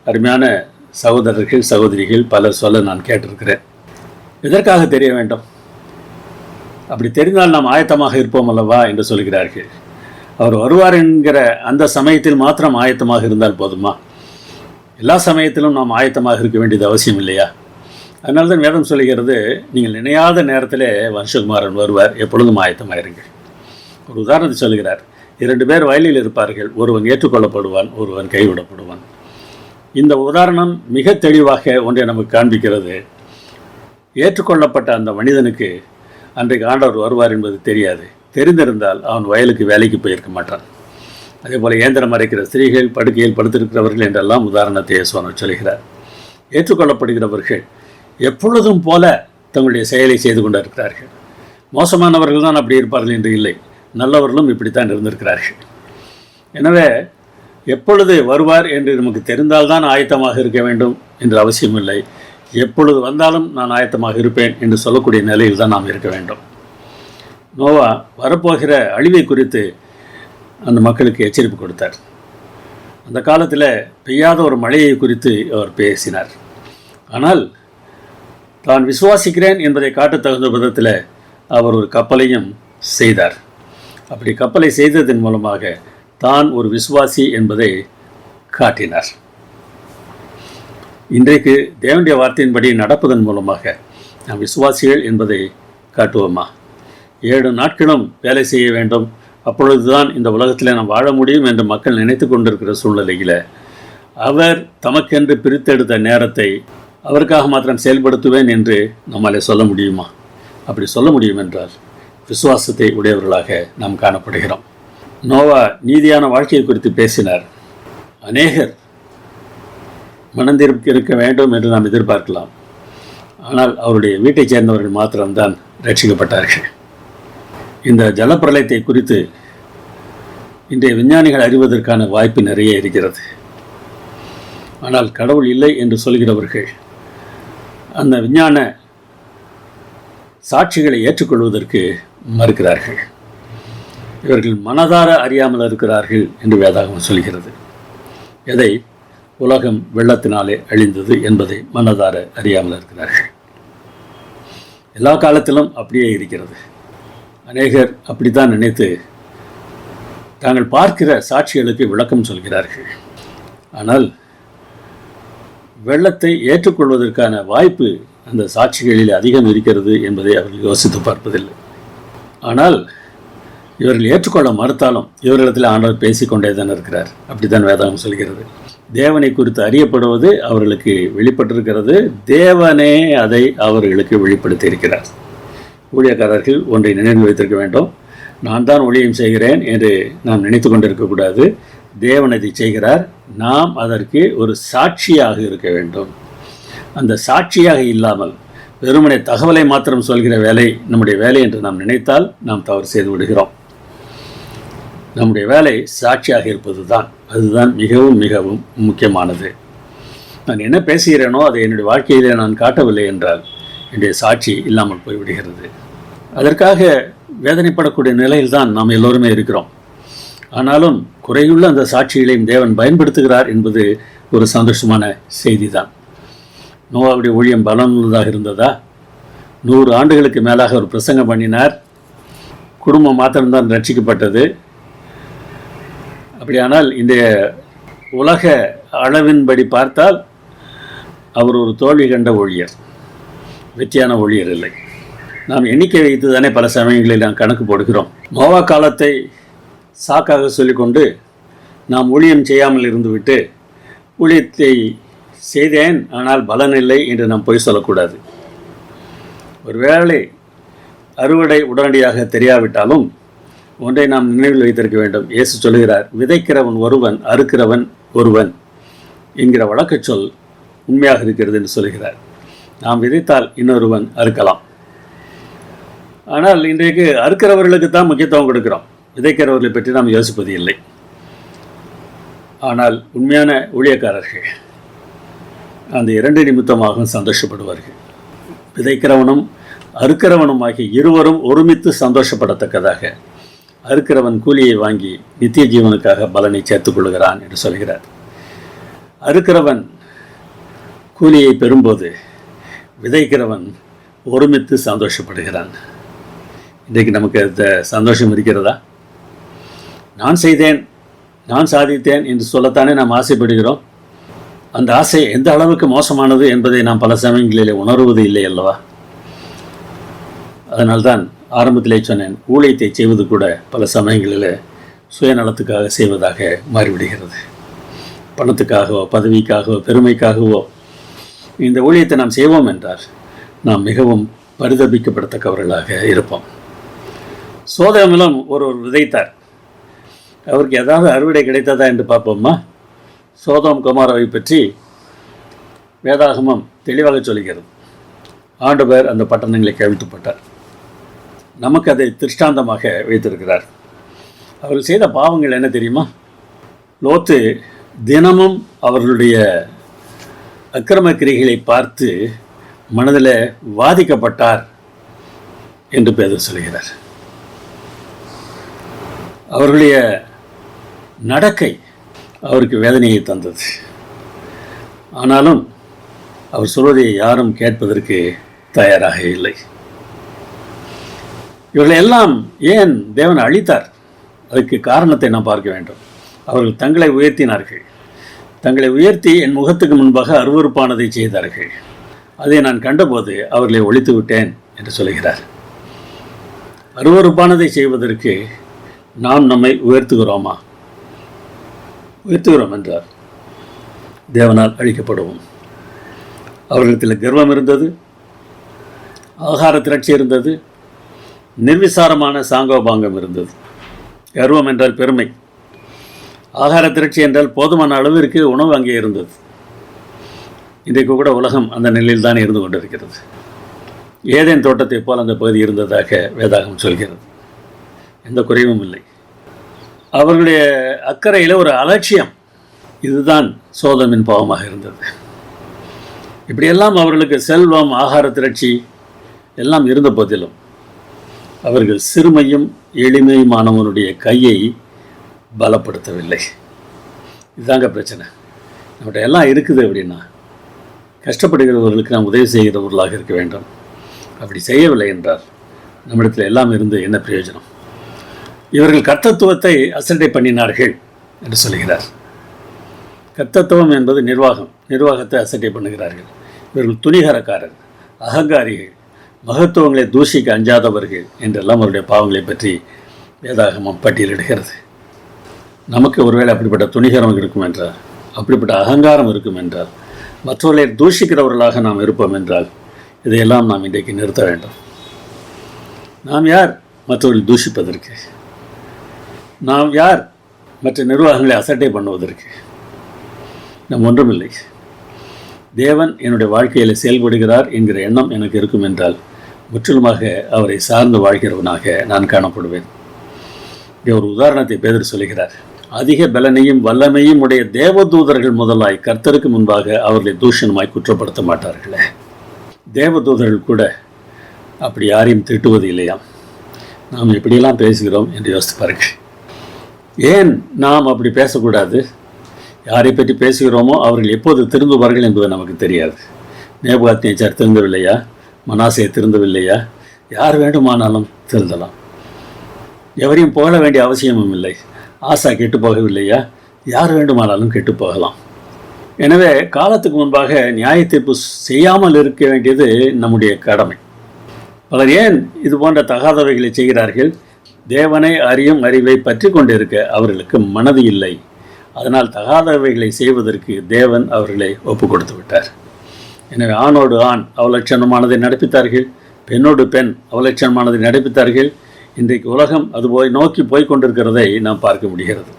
அருமையான சகோதரர்கள் சகோதரிகள் பலர் சொல்ல நான் கேட்டிருக்கிறேன். எதற்காக தெரிய வேண்டும்? அப்படி தெரிந்தால் நாம் ஆயத்தமாக இருப்போம் அல்லவா என்று சொல்கிறார்கள். அவர் வருவார் என்கிற அந்த சமயத்தில் மாத்திரம் ஆயத்தமாக இருந்தால் போதுமா? எல்லா சமயத்திலும் நாம் ஆயத்தமாக இருக்க வேண்டியது அவசியம் இல்லையா? அதனால தான் வேதம் சொல்லுகிறது, நீங்கள் நினையாத நேரத்தில் மனுஷகுமாரன் வருவார், எப்பொழுதும் ஆயத்தமாக இருங்கள். ஒரு உதாரணத்தை சொல்கிறார். 2 பேர் வயலில் இருப்பார்கள், ஒருவன் ஏற்றுக்கொள்ளப்படுவான், ஒருவன் கைவிடப்படுவான். இந்த உதாரணம் மிக தெளிவாக ஒன்றை நமக்கு காண்பிக்கிறது. ஏற்றுக்கொள்ளப்பட்ட அந்த மனிதனுக்கு அன்றைக்கு ஆண்டவர் வருவார் என்பது தெரியாது. தெரிந்திருந்தால் அவன் வயலுக்கு வேலைக்கு போயிருக்க மாட்டான். அதே போல் இயந்திரம் அரைக்கிற ஸ்திரீகள், படுக்கையில் படுத்திருக்கிறவர்கள் என்றெல்லாம் உதாரணத்தை இயேசுவானவர் சொல்கிறார். ஏற்றுக்கொள்ளப்படுகிறவர்கள் எப்பொழுதும் போல தங்களுடைய செயலை செய்து கொண்டு இருக்கிறார்கள். மோசமானவர்கள் தான் அப்படி இருப்பார்கள் என்று இல்லை, நல்லவர்களும் இப்படித்தான் இருந்திருக்கிறார்கள். எனவே எப்பொழுது வருவார் என்று நமக்கு தெரிந்தால்தான் ஆயத்தமாக இருக்க வேண்டும் என்று அவசியமில்லை. எப்பொழுது வந்தாலும் நான் ஆயத்தமாக இருப்பேன் என்று சொல்லக்கூடிய நிலையில் தான் நாம் இருக்க வேண்டும். நோவா வரப்போகிற அழிவை குறித்து அந்த மக்களுக்கு எச்சரிப்பு கொடுத்தார். அந்த காலத்தில் பெய்யாத ஒரு மழையை குறித்து அவர் பேசினார். ஆனால் தான் விசுவாசிக்கிறேன் என்பதை காட்டத் தகுந்த விதத்தில் அவர் ஒரு கப்பலையும் செய்தார். அப்படி கப்பலை செய்ததன் மூலமாக தான் ஒரு விசுவாசி என்பதை காட்டினார். இன்றைக்கு தேவனுடைய வார்த்தையின்படி நடப்பதன் மூலமாக நாம் விசுவாசிகள் என்பதை காட்டுவோமா? 7 நாட்களும் வேலை செய்ய வேண்டும், அப்பொழுதுதான் இந்த உலகத்தில் நாம் வாழ முடியும் என்று மக்கள் நினைத்து கொண்டிருக்கிற சூழ்நிலையில் அவர் தமக்கென்று பிரித்தெடுத்த நேரத்தை அவருக்காக மாத்திரம் செயல்படுத்துவேன் என்று நம்மாலே சொல்ல முடியுமா? அப்படி சொல்ல முடியும் என்றால் விசுவாசத்தை உடையவர்களாக நாம் காணப்படுகிறோம். நோவா நீதியான வாழ்க்கையை குறித்து பேசினார். அநேகர் மனந்திருப்தி இருக்க வேண்டும் என்று நாம் எதிர்பார்க்கலாம். ஆனால் அவருடைய வீட்டைச் சேர்ந்தவர்கள் மாத்திரம்தான் ரட்சிக்கப்பட்டார்கள். இந்த ஜலப்பிரளயத்தை குறித்து இன்றைய விஞ்ஞானிகள் அறிவதற்கான வாய்ப்பு நிறைய இருக்கிறது. ஆனால் கடவுள் இல்லை என்று சொல்கிறவர்கள் அந்த விஞ்ஞான சாட்சிகளை ஏற்றுக்கொள்வதற்கு மறுக்கிறார்கள். இவர்கள் மனதார அறியாமல் இருக்கிறார்கள் என்று வேதாகமம் சொல்கிறது. எதை? உலகம் வெள்ளத்தினாலே அழிந்தது என்பதை மனதார அறியாமல் இருக்கிறார்கள். எல்லா காலத்திலும் அப்படியே இருக்கிறது. அநேகர் அப்படித்தான் நினைத்து தாங்கள் பார்க்கிற சாட்சிகளுக்கு விளக்கம் சொல்கிறார்கள். ஆனால் வெள்ளத்தை ஏற்றுக்கொள்வதற்கான வாய்ப்பு அந்த சாட்சிகளில் அதிகம் இருக்கிறது என்பதை அவர்கள் யோசித்து பார்ப்பதில்லை. ஆனால் இவர்கள் ஏற்றுக்கொள்ள மறுத்தாலும் இவர்களிடத்தில் ஆண்டவர் பேசிக்கொண்டே தான் இருக்கிறார். அப்படித்தான் வேதாகம் சொல்கிறது. தேவனை குறித்து அறியப்படுவது அவர்களுக்கு வெளிப்பட்டிருக்கிறது. தேவனே அதை அவர்களுக்கு வெளிப்படுத்தி இருக்கிறார். ஊழியக்காரர்கள் ஒன்றை நினைவு வைத்திருக்க வேண்டும். நான் தான் ஊழியம் செய்கிறேன் என்று நாம் நினைத்து கொண்டிருக்கக்கூடாது. தேவன் அதை செய்கிறார். நாம் அதற்கு ஒரு சாட்சியாக இருக்க வேண்டும். அந்த சாட்சியாக இல்லாமல் வெறுமனே தகவலை மாத்திரம் சொல்கிற வேலை நம்முடைய வேலை என்று நாம் நினைத்தால் நாம் தவறு செய்து விடுகிறோம். நம்முடைய வேலை சாட்சியாக இருப்பது தான். அதுதான் மிகவும் மிகவும் முக்கியமானது. நான் என்ன பேசுகிறேனோ அதை என்னுடைய வாழ்க்கையிலே நான் காட்டவில்லை என்றால் என்னுடைய சாட்சி இல்லாமல் போய்விடுகிறது. அதற்காக வேதனைப்படக்கூடிய நிலையில்தான் நாம் எல்லோருமே இருக்கிறோம். ஆனாலும் குறையுள்ள அந்த சாட்சிகளையும் தேவன் பயன்படுத்துகிறார் என்பது ஒரு சந்தோஷமான செய்தி தான். நோவாவுடைய ஊழியம் பலனுள்ளதாக இருந்ததா? 100 ஆண்டுகளுக்கு மேலாக ஒரு பிரசங்கம் பண்ணினார். குடும்பம் மாத்திரம்தான் ரட்சிக்கப்பட்டது. அப்படியானால் இந்த உலக அளவின்படி பார்த்தால் அவர் ஒரு தோல்வி கண்ட ஊழியர், வெற்றியான ஊழியர் இல்லை. நாம் எண்ணிக்கை வைத்து தானே பல சமயங்களில் நாம் கணக்கு போடுகிறோம். நோவா காலத்தை சாக்காக சொல்லிக்கொண்டு நாம் ஊழியம் செய்யாமல் இருந்துவிட்டு ஊழியத்தை செய்தேன் ஆனால் பலன் இல்லை என்று நாம் பொய் சொல்லக்கூடாது. ஒருவேளை அறுவடை உடனடியாக தெரியாவிட்டாலும் ஒன்றை நாம் நினைவில் வைத்திருக்க வேண்டும். இயேசு சொல்கிறார், விதைக்கிறவன் ஒருவன், அறுக்கிறவன் ஒருவன் என்கிற வழக்கச் சொல் உண்மையாக இருக்கிறது என்று சொல்கிறார். நாம் விதைத்தால் இன்னொருவன் அறுக்கலாம். ஆனால் இன்றைக்கு அறுக்கிறவர்களுக்கு தான் முக்கியத்துவம் கொடுக்கிறோம், விதைக்கிறவர்களை பற்றி நாம் யோசிப்பது இல்லை. ஆனால் உண்மையான ஊழியக்காரர்கள் அந்த 2 நிமித்தமாகவும் சந்தோஷப்படுவார்கள். விதைக்கிறவனும் அறுக்கிறவனும் ஆகிய இருவரும் ஒருமித்து சந்தோஷப்படத்தக்கதாக அறுக்கிறவன் கூலியை வாங்கி நித்திய ஜீவனுக்காக பலனை சேர்த்துக் கொள்கிறான் என்று சொல்கிறார். அறுக்கிறவன் கூலியை பெறும்போது விதைக்கிறவன் ஒருமித்து சந்தோஷப்படுகிறான். இன்றைக்கு நமக்கு அந்த சந்தோஷம் இருக்கிறதா? நான் செய்தேன், நான் சாதித்தேன் என்று சொல்லத்தானே நாம் ஆசைப்படுகிறோம். அந்த ஆசை எந்த அளவுக்கு மோசமானது என்பதை நாம் பல சமயங்களிலே உணர்வது இல்லை அல்லவா? அதனால்தான் ஆரம்பத்திலே சொன்னேன், ஊழியத்தை செய்வது கூட பல சமயங்களில் சுயநலத்துக்காக செய்வதாக மாறிவிடுகிறது. பணத்துக்காகவோ பதவிக்காகவோ பெருமைக்காகவோ இந்த ஊழியத்தை நாம் செய்வோம் என்றால் நாம் மிகவும் பரிதபிக்கப்படத்தக்கவர்களாக இருப்போம். சோதோமிலும் ஒருவர் விதைத்தார். அவருக்கு ஏதாவது அறுவடை கிடைத்ததா என்று பார்ப்போம்மா. சோதோம் குமாராவை பற்றி வேதாகமம் தெளிவாக சொல்கிறது. ஆண்டவர் அந்த பட்டணங்களை கவிழ்த்துப்பட்டார். நமக்கு அதை திருஷ்டாந்தமாக வைத்திருக்கிறார். அவர்கள் செய்த பாவங்கள் என்ன தெரியுமா? லோத்து தினமும் அவர்களுடைய அக்கிரம கிரிகளை பார்த்து மனதில் வாதிக்கப்பட்டார் என்று பேதர் சொல்கிறார். அவர்களுடைய நடக்கை அவருக்கு வேதனையை தந்தது. ஆனாலும் அவர் சொல்வதை யாரும் கேட்பதற்கு தயாராக இல்லை. இவர்களை எல்லாம் ஏன் தேவன் அழித்தார்? அதுக்கு காரணத்தை நாம் பார்க்க வேண்டும். அவர்கள் தங்களை உயர்த்தினார்கள். தங்களை உயர்த்தி என் முகத்துக்கு முன்பாக அருவருப்பானதை செய்தார்கள். அதை நான் கண்டபோது அவர்களை ஒழித்து விட்டேன் என்று சொல்கிறார். அருவருப்பானதை செய்வதற்கு நாம் நம்மை உயர்த்துகிறோமா? உயர்த்துகிறோம் என்றார் தேவனால் அழிக்கப்படுவோம். அவர்களிடத்தில் கர்வம் இருந்தது, ஆகார திரட்சி இருந்தது, நிர்விசாரமான சாங்கோபாங்கம் இருந்தது. கர்வம் என்றால் பெருமை, ஆகார திரட்சி என்றால் போதுமான அளவிற்கு உணவு அங்கே இருந்தது. இன்றைக்கு கூட உலகம் அந்த நிலையில் தான் இருந்து கொண்டிருக்கிறது. ஏதேன் தோட்டத்தை போல் அந்த பகுதி இருந்ததாக வேதாகம் சொல்கிறது. எந்த குறைவும் இல்லை. அவர்களுடைய அக்கறையில் ஒரு அலட்சியம், இதுதான் சோதோமின் பாவமாக இருந்தது. இப்படியெல்லாம் அவர்களுக்கு செல்வம், ஆகார திரட்சி எல்லாம் இருந்த போதிலும் அவர்கள் சிறுமையும் எளிமையுமானவனுடைய கையை பலப்படுத்தவில்லை. இதுதாங்க பிரச்சனை. நம்மகிட்ட எல்லாம் இருக்குது அப்படின்னா கஷ்டப்படுகிறவர்களுக்கு நாம் உதவி செய்கிறவர்களாக இருக்க வேண்டும். அப்படி செய்யவில்லை என்றால் நம்மிடத்தில் எல்லாம் இருந்து என்ன பிரயோஜனம்? இவர்கள் கர்த்தத்துவத்தை அசட்டை பண்ணினார்கள் என்று சொல்கிறார். கர்த்தத்துவம் என்பது நிர்வாகத்தை அசட்டை பண்ணுகிறார்கள். இவர்கள் துணிகரக்காரர், அகங்காரிகள், மகத்துவங்களை தூஷிக்க அஞ்சாதவர்கள் என்றெல்லாம் அவருடைய பாவங்களை பற்றி வேதாகமம் பட்டியலிடுகிறது. நமக்கு ஒருவேளை அப்படிப்பட்ட துணிகரம் இருக்கும் என்றால், அப்படிப்பட்ட அகங்காரம் இருக்கும் என்றால், மற்றவர்களை தூஷிக்கிறவர்களாக நாம் இருப்போம் என்றால், இதையெல்லாம் நாம் இன்றைக்கு நிறுத்த வேண்டும். நாம் யார் மற்றவர்கள் தூஷிப்பதற்கு? நாம் யார் மற்ற நிர்வாகங்களை அசட்டை பண்ணுவதற்கு? நாம் ஒன்றுமில்லை. தேவன் என்னுடைய வாழ்க்கையில் செயல்படுகிறார் என்கிற எண்ணம் எனக்கு இருக்கும் என்றால் முற்றிலுமாக அவரை சார்ந்து வாழ்கிறவனாக நான் காணப்படுவேன். இங்கே ஒரு உதாரணத்தை பேதர் சொல்கிறார். அதிக பலனையும் வல்லமையும் உடைய தேவதூதர்கள் முதலாய் கர்த்தருக்கு முன்பாக அவர்களை தூஷணமாய் குற்றப்படுத்த மாட்டார்களே. தேவதூதர்கள் கூட அப்படி யாரையும் திட்டுவது இல்லையாம். நாம் இப்படியெல்லாம் பேசுகிறோம் என்று யோசித்து பாருங்கள். ஏன் நாம் அப்படி பேசக்கூடாது? யாரை பற்றி பேசுகிறோமோ அவர்கள் எப்போது திருந்துவார்கள் என்பது நமக்கு தெரியாது. நேபுகாத்நேச்சார் திருந்தவில்லையா? மனாசே திருந்தவில்லையா? யார் வேண்டுமானாலும் திருந்தலாம். எவரையும் புகழ வேண்டிய அவசியமும் இல்லை. ஆசா கெட்டு போகவில்லையா? யார் வேண்டுமானாலும் கெட்டு போகலாம். எனவே காலத்துக்கு முன்பாக நியாய தீர்ப்பு செய்யாமல் இருக்க வேண்டியது நம்முடைய கடமை. பலர் ஏன் இது போன்ற தகாதவைகளை செய்கிறார்கள்? தேவனை அறியும் அறிவை பற்றி கொண்டிருக்க அவர்களுக்கு மனது இல்லை. அதனால் தகாதவைகளை செய்வதற்கு தேவன் அவர்களை ஒப்பு கொடுத்து விட்டார். எனவே ஆணோடு ஆண் அவலட்சணமானதை நடப்பித்தார்கள், பெண்ணோடு பெண் அவலட்சணமானதை நடப்பித்தார்கள். இன்றைக்கு உலகம் அதுபோய் நோக்கி போய்கொண்டிருக்கிறதை நாம் பார்க்க முடிகிறது.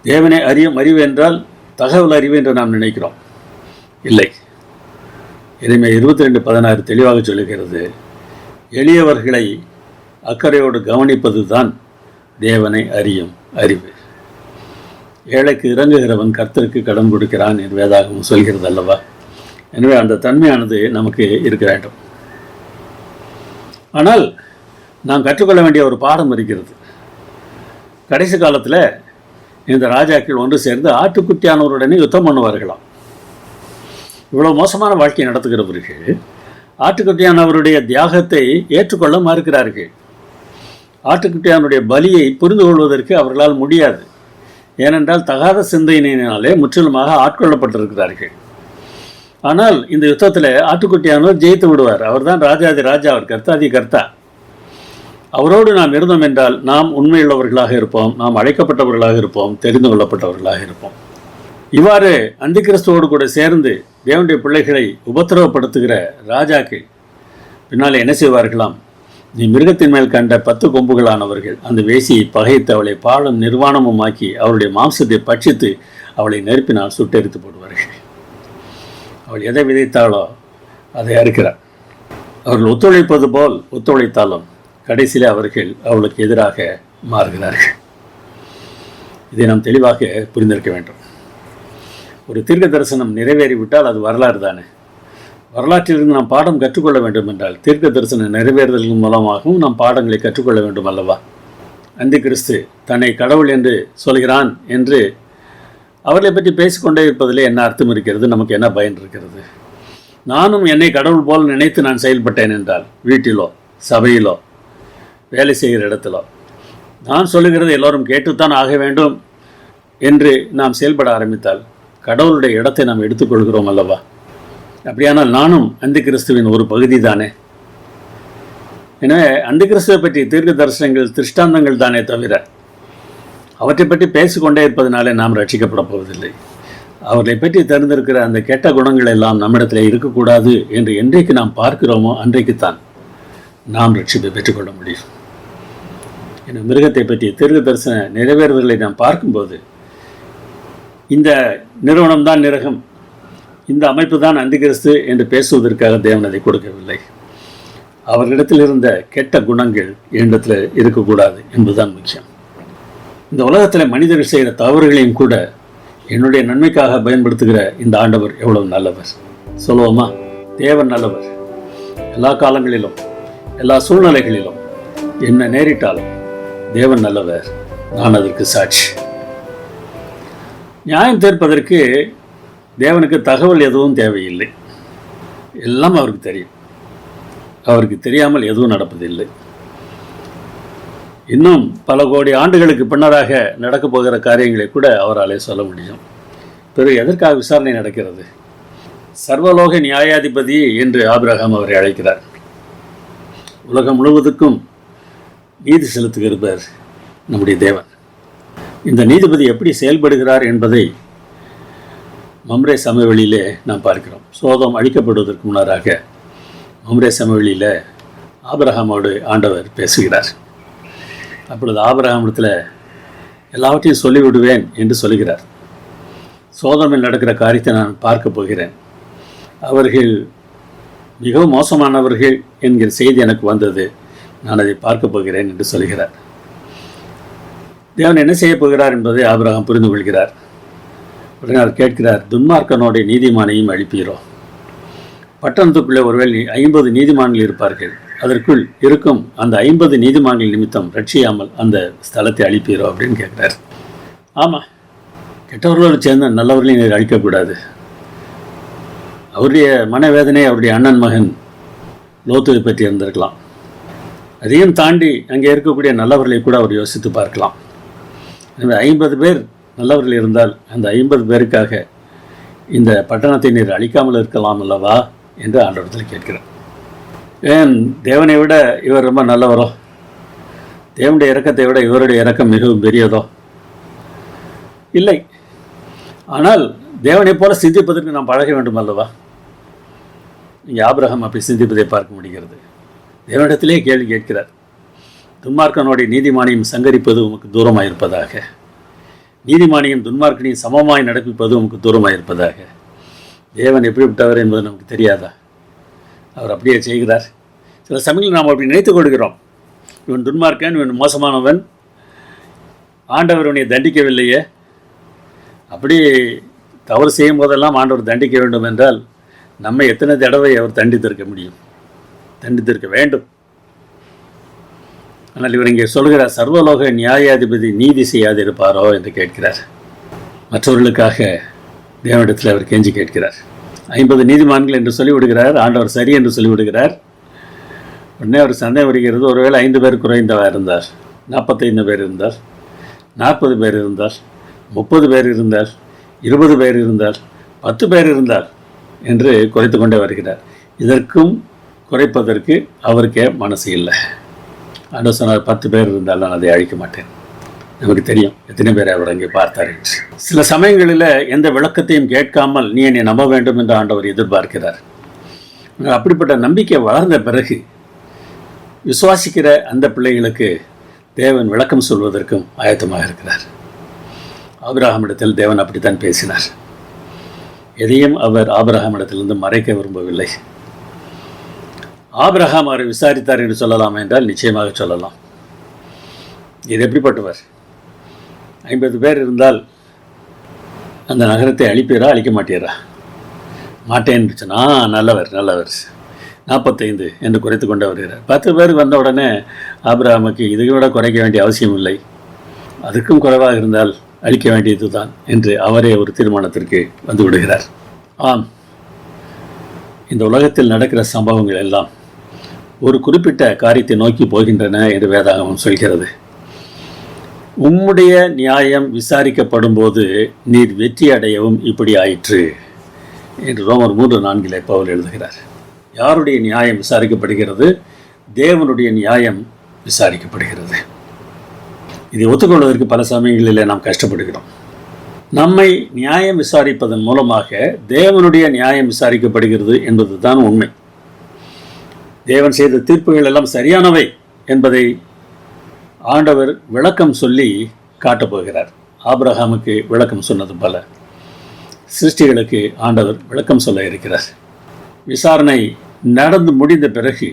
தேவனை அறியும் அறிவு என்றால் தகவல் அறிவு என்று நாம் நினைக்கிறோம். இல்லை. எரேமியா 22:16 தெளிவாக சொல்லுகிறது, எளியவர்களை அக்கறையோடு கவனிப்பது தான் தேவனை அறியும் அறிவு. ஏழைக்கு இறங்குகிறவன் கர்த்தருக்கு கடன் கொடுக்கிறான் என்று வேதாகமம் சொல்கிறது அல்லவா? எனவே அந்த தன்மையானது நமக்கு இருக்க வேண்டும். ஆனால் நாம் கற்றுக்கொள்ள வேண்டிய ஒரு பாடம் இருக்கிறது. கடைசி காலத்தில் இந்த ராஜாக்கள் ஒன்று சேர்ந்து ஆட்டுக்குட்டியானவருடனே யுத்தம் பண்ணுவார்களாம். இவ்வளோ மோசமான வாழ்க்கையை நடத்துகிறவர்கள் ஆட்டுக்குட்டியானவருடைய தியாகத்தை ஏற்றுக்கொள்ள மறுக்கிறார்கள். ஆட்டுக்குட்டியானுடைய பலியை புரிந்து கொள்வதற்கு அவர்களால் முடியாது. ஏனென்றால் தகாத சிந்தனையினாலே முற்றிலுமாக ஆட்கொள்ளப்பட்டிருக்கிறார்கள். ஆனால் இந்த யுத்தத்தில் ஆட்டுக்குட்டியானவர் ஜெயித்து விடுவார். அவர் தான் ராஜாதி ராஜா, அவர் கர்த்தாதி கர்த்தா. அவரோடு நாம் இருந்தோம் என்றால் நாம் உண்மையுள்ளவர்களாக இருப்போம், நாம் அழைக்கப்பட்டவர்களாக இருப்போம், தெரிந்து கொள்ளப்பட்டவர்களாக இருப்போம். இவ்வாறு அந்தி கிறிஸ்துவோடு கூட சேர்ந்து தேவனுடைய பிள்ளைகளை உபத்திரவப்படுத்துகிற ராஜாக்கள் பின்னாலே என்ன செய்வார்களாம்? நீ மிருகத்தின் மேல் கண்ட 10 கொம்புகளானவர்கள் அந்த வேசியை பகைத்து அவளை பாழும் நிர்வாணமும் ஆக்கி அவருடைய மாம்சத்தை பட்சித்து அவளை நெருப்பினால் சுட்டெரித்து போடுவார்கள். அவள் எதை விதைத்தாளோ அதை அறுக்கிறார். அவர்கள் ஒத்துழைப்பது போல் ஒத்துழைத்தாலும் கடைசியில் அவர்கள் அவளுக்கு எதிராக மாறுகிறார்கள். இதை நாம் தெளிவாக புரிந்திருக்க வேண்டும். ஒரு தீர்க்க தரிசனம் நிறைவேறிவிட்டால் அது வரலாறு தானே. வரலாற்றிலிருந்து நாம் பாடம் கற்றுக்கொள்ள வேண்டும் என்றால் தீர்க்க தரிசன நிறைவேறுதலின் மூலமாகவும் நாம் பாடங்களை கற்றுக்கொள்ள வேண்டும் அல்லவா? அந்தி கிறிஸ்து தன்னை கடவுள் என்று சொல்கிறான் என்று அவர்களை பற்றி பேசிக்கொண்டே இருப்பதில் என்ன அர்த்தம் இருக்கிறது? நமக்கு என்ன பயன் இருக்கிறது? நானும் என்னை கடவுள் போல் நினைத்து நான் செயல்பட்டேன் என்றால் வீட்டிலோ சபையிலோ வேலை செய்கிற இடத்திலோ நான் சொல்லுகிறது எல்லோரும் கேட்டுத்தான் ஆக வேண்டும் என்று நாம் செயல்பட ஆரம்பித்தால் கடவுளுடைய இடத்தை நாம் எடுத்துக்கொள்கிறோம் அல்லவா? அப்படியானால் நானும் அந்தி கிறிஸ்துவின் ஒரு பகுதி தானே. எனவே அந்தி கிறிஸ்துவை பற்றி தீர்க்க தரிசனங்கள் திருஷ்டாந்தங்கள் தானே தவிர அவற்றை பற்றி பேசிக்கொண்டே இருப்பதனாலே நாம் ரட்சிக்கப்பட போவதில்லை. அவர்களை பற்றி தெரிந்திருக்கிற அந்த கெட்ட குணங்கள் எல்லாம் நம்மிடத்தில் இருக்கக்கூடாது என்று என்றைக்கு நாம் பார்க்கிறோமோ அன்றைக்குத்தான் நாம் ரட்சிப்பை பெற்றுக்கொள்ள முடியும். என மிருகத்தை பற்றி தீர்க்க தரிசன நிறைவேறுதல்களை நாம் பார்க்கும்போது இந்த நிறுவனம்தான் நிரகம், இந்த அமைப்பு தான் அந்தி கிறிஸ்து என்று பேசுவதற்காக தேவன் அதை கொடுக்கவில்லை. அவர்களிடத்தில் இருந்த கெட்ட குணங்கள் என்னிடத்தில் இருக்கக்கூடாது என்பதுதான் முக்கியம். இந்த உலகத்தில் மனிதர்கள் செய்கிற தவறுகளையும் கூட என்னுடைய நன்மைக்காக பயன்படுத்துகிற இந்த ஆண்டவர் எவ்வளவு நல்லவர் சொல்லுவோமா? தேவன் நல்லவர். எல்லா காலங்களிலும் எல்லா சூழ்நிலைகளிலும் என்ன நேரிட்டாலும் தேவன் நல்லவர். நான் அதற்கு சாட்சி. நியாயம் தீர்ப்பதற்கு தேவனுக்கு தகவல் எதுவும் தேவையில்லை. எல்லாம் அவருக்கு தெரியும். அவருக்கு தெரியாமல் எதுவும் நடப்பதில்லை. இன்னும் பல கோடி ஆண்டுகளுக்கு பின்னராக நடக்கப் போகிற காரியங்களை கூட அவராலே சொல்ல முடியும். பிறகு எதற்காக விசாரணை நடக்கிறது? சர்வலோக நியாயாதிபதி என்று ஆபிரகாம் அவரை அழைக்கிறார். உலகம் முழுவதுக்கும் நீதி செலுத்துகிறவர் நம்முடைய தேவன். இந்த நீதிபதி எப்படி செயல்படுகிறார் என்பதை மம்ரே சமவெளியிலே நாம் பார்க்கிறோம். சோதோம் அழிக்கப்படுவதற்கு முன்னராக மம்ரே சமவெளியில் ஆபிரகாமோடு ஆண்டவர் பேசுகிறார். அப்பொழுது ஆபிரகாமிடத்தில் எல்லாவற்றையும் சொல்லிவிடுவேன் என்று சொல்லுகிறார். சோதோமில் நடக்கிற காரியத்தை நான் பார்க்க போகிறேன், அவர்கள் மிகவும் மோசமானவர்கள் என்கிற செய்தி எனக்கு வந்தது, நான் அதை பார்க்க போகிறேன் என்று சொல்கிறார். தேவன் என்ன செய்ய போகிறார் என்பதை ஆபிரகாம் புரிந்து கொள்கிறார். உடனே அவர் கேட்கிறார், துன்மார்க்கனோட நீதிமானையும் அழிப்பீரோ? பட்டணத்துக்குள்ளே ஒருவேளை 50 நீதிமான்கள் இருப்பார்கள், அதற்குள் இருக்கும் அந்த 50 நீதிமான்கள் நிமித்தம் ரட்சியாமல் அந்த ஸ்தலத்தை அழிப்பீரோ அப்படின்னு கேட்குறாரு. ஆமாம், கெட்டவர்களோடு சேர்ந்த நல்லவர்களையும் நீர் அழிக்கக்கூடாது. அவருடைய மனவேதனை அவருடைய அண்ணன் மகன் லோத்துவை பற்றி இருந்திருக்கலாம். அதையும் தாண்டி அங்கே இருக்கக்கூடிய நல்லவர்களை கூட அவர் யோசித்து பார்க்கலாம். எனவே 50 பேர் நல்லவர்கள் இருந்தால் அந்த 50 பேருக்காக இந்த பட்டணத்தை நீர் அழிக்காமல் இருக்கலாம் அல்லவா என்று ஆண்டவரத்தில் கேட்கிறார். ஏன் தேவனை விட இவர் ரொம்ப நல்லவரோ? தேவனுடைய இரக்கத்தை விட இவருடைய இரக்கம் மிகவும் பெரியதோ? இல்லை. ஆனால் தேவனை போல சிந்திப்பதற்கு நாம் பழக வேண்டும் அல்லவா? இங்கே ஆபிரகாம் அப்படி சிந்திப்பதை பார்க்க முடிகிறது. தேவனிடத்திலே கேள்வி கேட்கிறார். துன்மார்க்கனுடைய நீதிமானியம் சங்கரிப்பது உமக்கு தூரமாக இருப்பதாக, நீதிமானியம் துன்மார்க்கனையும் சமமாய் நடப்பிப்பது உமக்கு தூரமாக இருப்பதாக. தேவன் எப்படிப்பட்டவர் என்பது நமக்கு தெரியாதா? அவர் அப்படியே செய்கிறார். சில சமயங்களில் நாம் அப்படி நினைத்துக் கொள்கிறோம், இவன் துன்மார்க்கன், இவன் மோசமானவன், ஆண்டவர் இவனை தண்டிக்கவில்லையே. அப்படி தவறு செய்யும் போதெல்லாம் ஆண்டவர் தண்டிக்க வேண்டும் என்றால் நம்மை எத்தனை தடவை அவர் தண்டித்திருக்க முடியும்? தண்டித்திருக்க வேண்டும். ஆனால் இவர் இங்கே சொல்கிறார், சர்வலோக நியாயாதிபதி நீதி செய்யாதிருப்பாரோ என்று கேட்கிறார். மற்றவர்களுக்காக தேவனிடத்தில் அவர் கெஞ்சி கேட்கிறார். 50 நீதிமான்கள் என்று சொல்லிவிடுகிறார். ஆண்டவர் சரி என்று சொல்லிவிடுகிறார். உடனே அவர் சந்தேகம் வருகிறது. ஒருவேளை 5 பேர் குறைந்தவா இருந்தார், 45 பேர் இருந்தார், 40 பேர் இருந்தார், 30 பேர் இருந்தார், 20 பேர் இருந்தார், 10 பேர் இருந்தார் என்று குறைத்து கொண்டே வருகிறார். இதற்கும் குறைப்பதற்கு அவருக்கே மனசு இல்லை. ஆண்டவர் சொன்னார், 10 பேர் இருந்தால் நான் அதை அழிக்க மாட்டேன். நமக்கு தெரியும் எத்தனை பேரை அவர் அங்கே பார்த்தார் என்று. சில சமயங்களில் எந்த விளக்கத்தையும் கேட்காமல் நீ என்னை நம்ப வேண்டும் என்று ஆண்டவர் எதிர்பார்க்கிறார். அப்படிப்பட்ட நம்பிக்கை வளர்ந்த பிறகு விசுவாசிக்கிற அந்த பிள்ளைகளுக்கு தேவன் விளக்கம் சொல்வதற்கும் ஆயத்தமாக இருக்கிறார். ஆபிரகாமிடத்தில் தேவன் அப்படித்தான் பேசினார். எதையும் அவர் ஆபிரகாமிடத்திலிருந்து மறைக்க விரும்பவில்லை. ஆபிரகாம் அவரை விசாரித்தார் என்று சொல்லலாம் என்றால் நிச்சயமாக சொல்லலாம். இது எப்படிப்பட்டவர்? 50 பேர் இருந்தால் அந்த நகரத்தை அழிப்பீரா அழிக்க மாட்டீரா? மாட்டேன்னு சொன்னால் நல்லவர் 45 என்று குறைத்து கொண்டு வருகிறார். 10 பேர் வந்த உடனே ஆபிரகாமுக்கு இதை விட குறைக்க வேண்டிய அவசியம் இல்லை, அதுக்கும் குறைவாக இருந்தால் அழிக்க வேண்டியது தான் என்று அவரே ஒரு தீர்மானத்திற்கு வந்து விடுகிறார். ஆம், இந்த உலகத்தில் நடக்கிற சம்பவங்கள் எல்லாம் ஒரு குறிப்பிட்ட காரியத்தை நோக்கி போகின்றன என்று வேதாகமம் சொல்கிறது. உம்முடைய நியாயம் விசாரிக்கப்படும் போது நீர் வெற்றி அடையவும் இப்படி ஆயிற்று என்று ரோமர் 3:4 பவுல் எழுதுகிறார். யாருடைய நியாயம் விசாரிக்கப்படுகிறது? தேவனுடைய நியாயம் விசாரிக்கப்படுகிறது. இதை ஒத்துக்கொள்வதற்கு பல சமயங்களில் நாம் கஷ்டப்படுகிறோம். நம்மை நியாயம் விசாரிப்பதன் மூலமாக தேவனுடைய நியாயம் விசாரிக்கப்படுகிறது என்பது தான் உண்மை. தேவன் செய்த தீர்ப்புகள் எல்லாம் சரியானவை என்பதை ஆண்டவர் விளக்கம் சொல்லி காட்டப்போகிறார். ஆபிரகாமுக்கு விளக்கம் சொன்னது போல சிருஷ்டிகளுக்கு ஆண்டவர் விளக்கம் சொல்ல இருக்கிறார். விசாரணை நடந்து முடிந்த பிறகு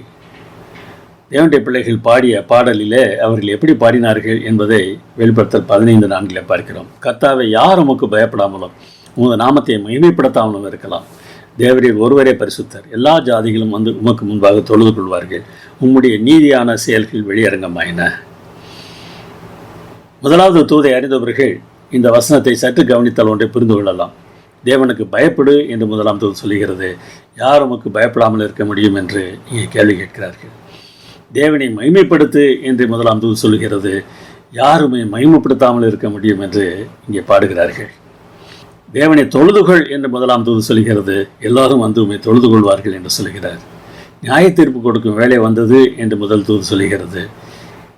தேவனுடைய பிள்ளைகள் பாடிய பாடலிலே அவர்கள் எப்படி பாடினார்கள் என்பதை வெளிப்படுத்தல் 15:4 பார்க்கிறோம். கர்த்தாவை யார் உமக்கு பயப்படாமலும் உமது நாமத்தை மகிமைப்படுத்தாமலும் இருக்கலாம். தேவரீர் ஒருவரே பரிசுத்தர், எல்லா ஜாதிகளும் வந்து உமக்கு முன்பாக தொழுது கொள்வார்கள், உம்முடைய நீதியான செயல்கள் வெளியரங்கமாயின. முதலாவது தூதை அறிந்தவர்கள் இந்த வசனத்தை சற்று கவனித்தால் ஒன்றை புரிந்து கொள்ளலாம். தேவனுக்கு பயப்படு என்று முதலாம் தூது சொல்கிறது. யார் உமக்கு பயப்படாமல் இருக்க முடியும் என்று இங்கே கேள்வி கேட்கிறார்கள். தேவனை மகிமைப்படுத்து என்று முதலாம் தூது சொல்கிறது. யாருமே மகிமைப்படுத்தாமல் இருக்க முடியும் என்று இங்கே பாடுகிறார்கள். தேவனை தொழுதுகொள் என்று முதலாம் தூது சொல்கிறது. எல்லாரும் வந்து உண்மை தொழுது கொள்வார்கள் என்று சொல்கிறார். நியாய தீர்ப்பு கொடுக்கும் வேலை வந்தது என்று முதல் தூது சொல்கிறது.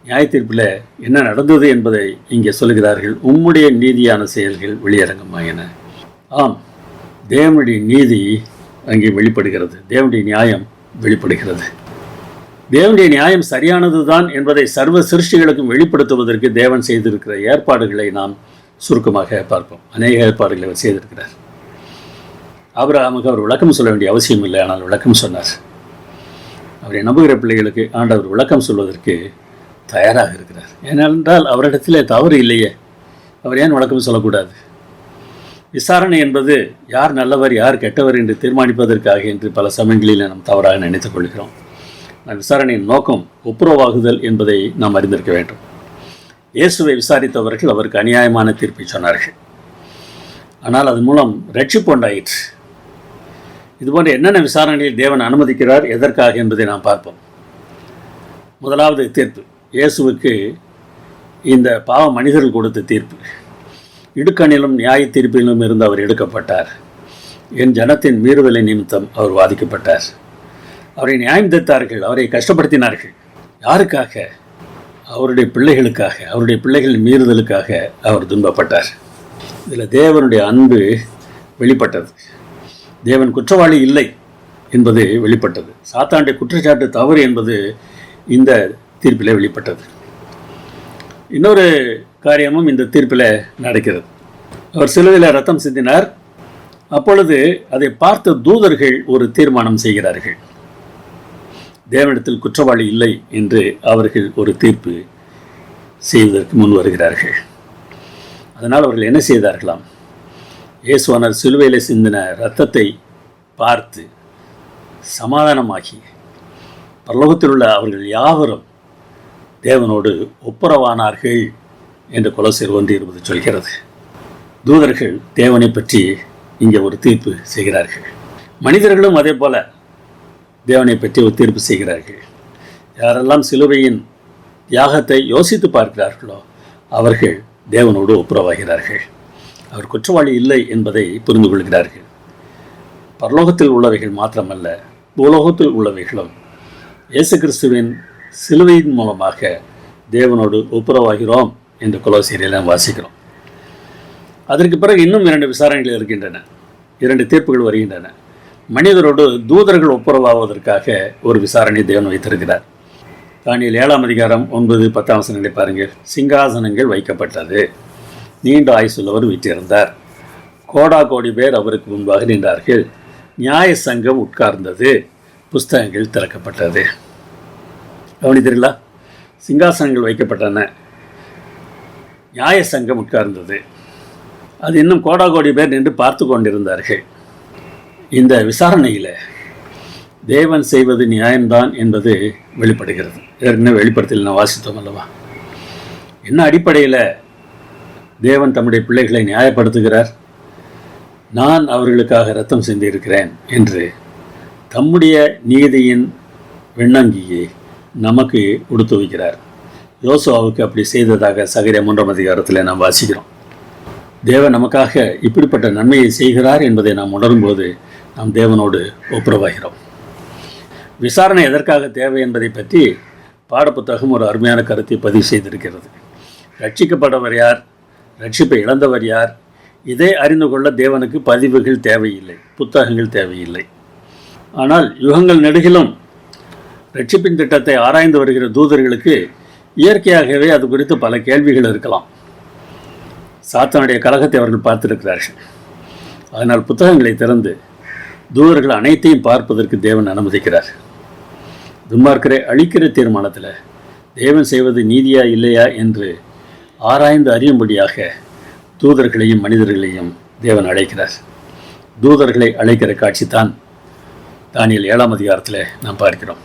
நியாய தீர்ப்பில் என்ன நடந்தது என்பதை இங்கே சொல்கிறார்கள். உம்முடைய நீதியான செயல்கள் வெளியரங்கமாயின. ஆம், தேவனுடைய நீதி அங்கே வெளிப்படுகிறது. தேவனுடைய நியாயம் வெளிப்படுகிறது. தேவனுடைய நியாயம் சரியானது தான் என்பதை சர்வ சிருஷ்டிகளுக்கும் வெளிப்படுத்துவதற்கு தேவன் செய்திருக்கிற ஏற்பாடுகளை நாம் சுருக்கமாக பார்ப்போம். அநேக ஏற்பாடுகளை அவர் செய்திருக்கிறார். ஆபிரகாமுக்கு அவர் விளக்கம் சொல்ல வேண்டிய அவசியம் இல்லை, ஆனால் விளக்கம் சொன்னார். அவரை நம்புகிற பிள்ளைகளுக்கு ஆண்டவர் விளக்கம் சொல்வதற்கு தயாராக இருக்கிறார். ஏனென்றால் அவரிடத்தில் தவறு இல்லையே, அவர் ஏன் விளக்கம் சொல்லக்கூடாது? விசாரணை என்பது யார் நல்லவர் யார் கெட்டவர் என்று தீர்மானிப்பதற்காக என்று பல சமயங்களில் நாம் தவறாக நினைத்துக் கொள்கிறோம். விசாரணையின் நோக்கம் ஒப்புரவாகுதல் என்பதை நாம் அறிந்திருக்க வேண்டும். இயேசுவை விசாரித்தவர்கள் அவருக்கு அநியாயமான தீர்ப்பை சொன்னார்கள். ஆனால் அதன் மூலம் ரட்சிப்பு உண்டாயிற்று. இதுபோன்ற என்னென்ன விசாரணையில் தேவன் அனுமதிக்கிறார், எதற்காக என்பதை நாம் பார்ப்போம். முதலாவது தீர்ப்பு, இயேசுவுக்கு இந்த பாவ மனிதர்கள் கொடுத்த தீர்ப்பு. இடுக்கணிலும் நியாய தீர்ப்பிலும் இருந்து அவர் எடுக்கப்பட்டார். என் ஜனத்தின் மீறுதலை நிமித்தம் அவர் வாதிக்கப்பட்டார். அவரை நியாயம் தீர்த்தார்கள், அவரை கஷ்டப்படுத்தினார்கள். யாருக்காக? அவருடைய பிள்ளைகளுக்காக, அவருடைய பிள்ளைகளின் மீறுதலுக்காக அவர் துன்பப்பட்டார். இதில் தேவனுடைய அன்பு வெளிப்பட்டது. தேவன் குற்றவாளி இல்லை என்பது வெளிப்பட்டது. சாத்தானுடைய குற்றச்சாட்டு தவறு என்பது இந்த தீர்ப்பில் வெளிப்பட்டது. இன்னொரு காரியமும் இந்த தீர்ப்பில் நடக்கிறது. அவர் சிலுவையில் ரத்தம் சிந்தினார். அப்பொழுது அதை பார்த்த தூதர்கள் ஒரு தீர்மானம் செய்கிறார்கள். தேவனிடத்தில் குற்றவாளி இல்லை என்று அவர்கள் ஒரு தீர்ப்பு செய்வதற்கு முன் வருகிறார்கள். அதனால் அவர்கள் என்ன செய்தார்களாம்? இயேசுவானவர் சிலுவையில் சிந்தின இரத்தத்தை பார்த்து சமாதானமாகி பரலோகத்தில் உள்ள அவர்கள் யாவரும் தேவனோடு ஒப்புரவானார்கள் என்று கொலோசியர் 1:20 சொல்கிறது. தூதர்கள் தேவனை பற்றி இங்கே ஒரு தீர்ப்பு செய்கிறார்கள். மனிதர்களும் அதே போல தேவனை பற்றி ஒரு தீர்ப்பு செய்கிறார்கள். யாரெல்லாம் சிலுவையின் தியாகத்தை யோசித்து பார்க்கிறார்களோ அவர்கள் தேவனோடு ஒப்புரவாகிறார்கள். அவர் குற்றவாளி இல்லை என்பதை புரிந்து கொள்கிறார்கள். பரலோகத்தில் உள்ளவைகள் மாத்திரமல்ல, பூலோகத்தில் உள்ளவைகளும் இயேசு கிறிஸ்துவின் சிலுவையின் மூலமாக தேவனோடு ஒப்புரவாகிறோம் என்று கொலோசியரில் நாம் வாசிக்கிறோம். அதற்கு பிறகு இன்னும் 2 விசாரணைகள் இருக்கின்றன, 2 தீர்ப்புகள் வருகின்றன. மனிதரோடு தூதர்கள் ஒப்புரவாவதற்காக ஒரு விசாரணை தேவன் வைத்திருக்கிறார். தானியேல் 7ஆம் அதிகாரம் 9-10 வசனங்களை பாருங்கள். சிங்காசனங்கள் வைக்கப்பட்டது, நீண்ட ஆயுசுள்ளவர் வீற்றிருந்தார், கோடா கோடி பேர் அவருக்கு முன்பாக நின்றார்கள், நியாய சங்கம் உட்கார்ந்தது, புஸ்தகங்கள் திறக்கப்பட்டது. கவனித்தீர்களா? சிங்காசனங்கள் வைக்கப்பட்டன, நியாய சங்கம் உட்கார்ந்தது, அது இன்னும் கோடா கோடி பேர் நின்று பார்த்து கொண்டிருந்தார்கள். இந்த விசாரணையில் தேவன் செய்வது நியாயம்தான் என்பது வெளிப்படுகிறது. ஏற்கனவே வெளிப்படுத்தல் நான் வாசித்தோம் அல்லவா? என்ன அடிப்படையில் தேவன் தம்முடைய பிள்ளைகளை நியாயப்படுத்துகிறார்? நான் அவர்களுக்காக இரத்தம் சிந்தியிருக்கிறேன் என்று தம்முடைய நீதியின் வெண்ணங்கியை நமக்கு உடுத்து வைக்கிறார். யோசுவாவுக்கு அப்படி செய்ததாக சகரியா 3ஆம் அதிகாரத்தில் நாம் வாசிக்கிறோம். தேவன் நமக்காக இப்படிப்பட்ட நன்மையை செய்கிறார் என்பதை நாம் உணரும்போது நாம் தேவனோடு ஒப்புரவாகிறோம். விசாரணை எதற்காக தேவை என்பதை பற்றி பாடப்புத்தகம் ஒரு அருமையான கருத்தை பதிவு செய்திருக்கிறது. ரட்சிக்கப்பட்டவர் யார், ரட்சிப்பை இழந்தவர் யார், இதை அறிந்து கொள்ள தேவனுக்கு பதிவுகள் தேவையில்லை, புத்தகங்கள் தேவையில்லை. ஆனால் யுகங்கள் நெடுகிலும் ரட்சிப்பின் திட்டத்தை ஆராய்ந்து வருகிற தூதர்களுக்கு இயற்கையாகவே அது குறித்து பல கேள்விகள் இருக்கலாம். சாத்தானுடைய கலகத்தை அவர்கள் பார்த்திருக்கிறார்கள். அதனால் புத்தகங்களை திறந்து தூதர்கள் அனைத்தையும் பார்ப்பதற்கு தேவன் அனுமதிக்கிறார். துன்மார்க்கரை அழிக்கிற தீர்மானத்தில் தேவன் செய்வது நீதியா இல்லையா என்று ஆராய்ந்து அறியும்படியாக தூதர்களையும் மனிதர்களையும் தேவன் அழைக்கிறார். தூதர்களை அழைக்கிற காட்சி தான் தானியேல் 7ஆம் அதிகாரத்தில் நாம் பார்க்கிறோம்.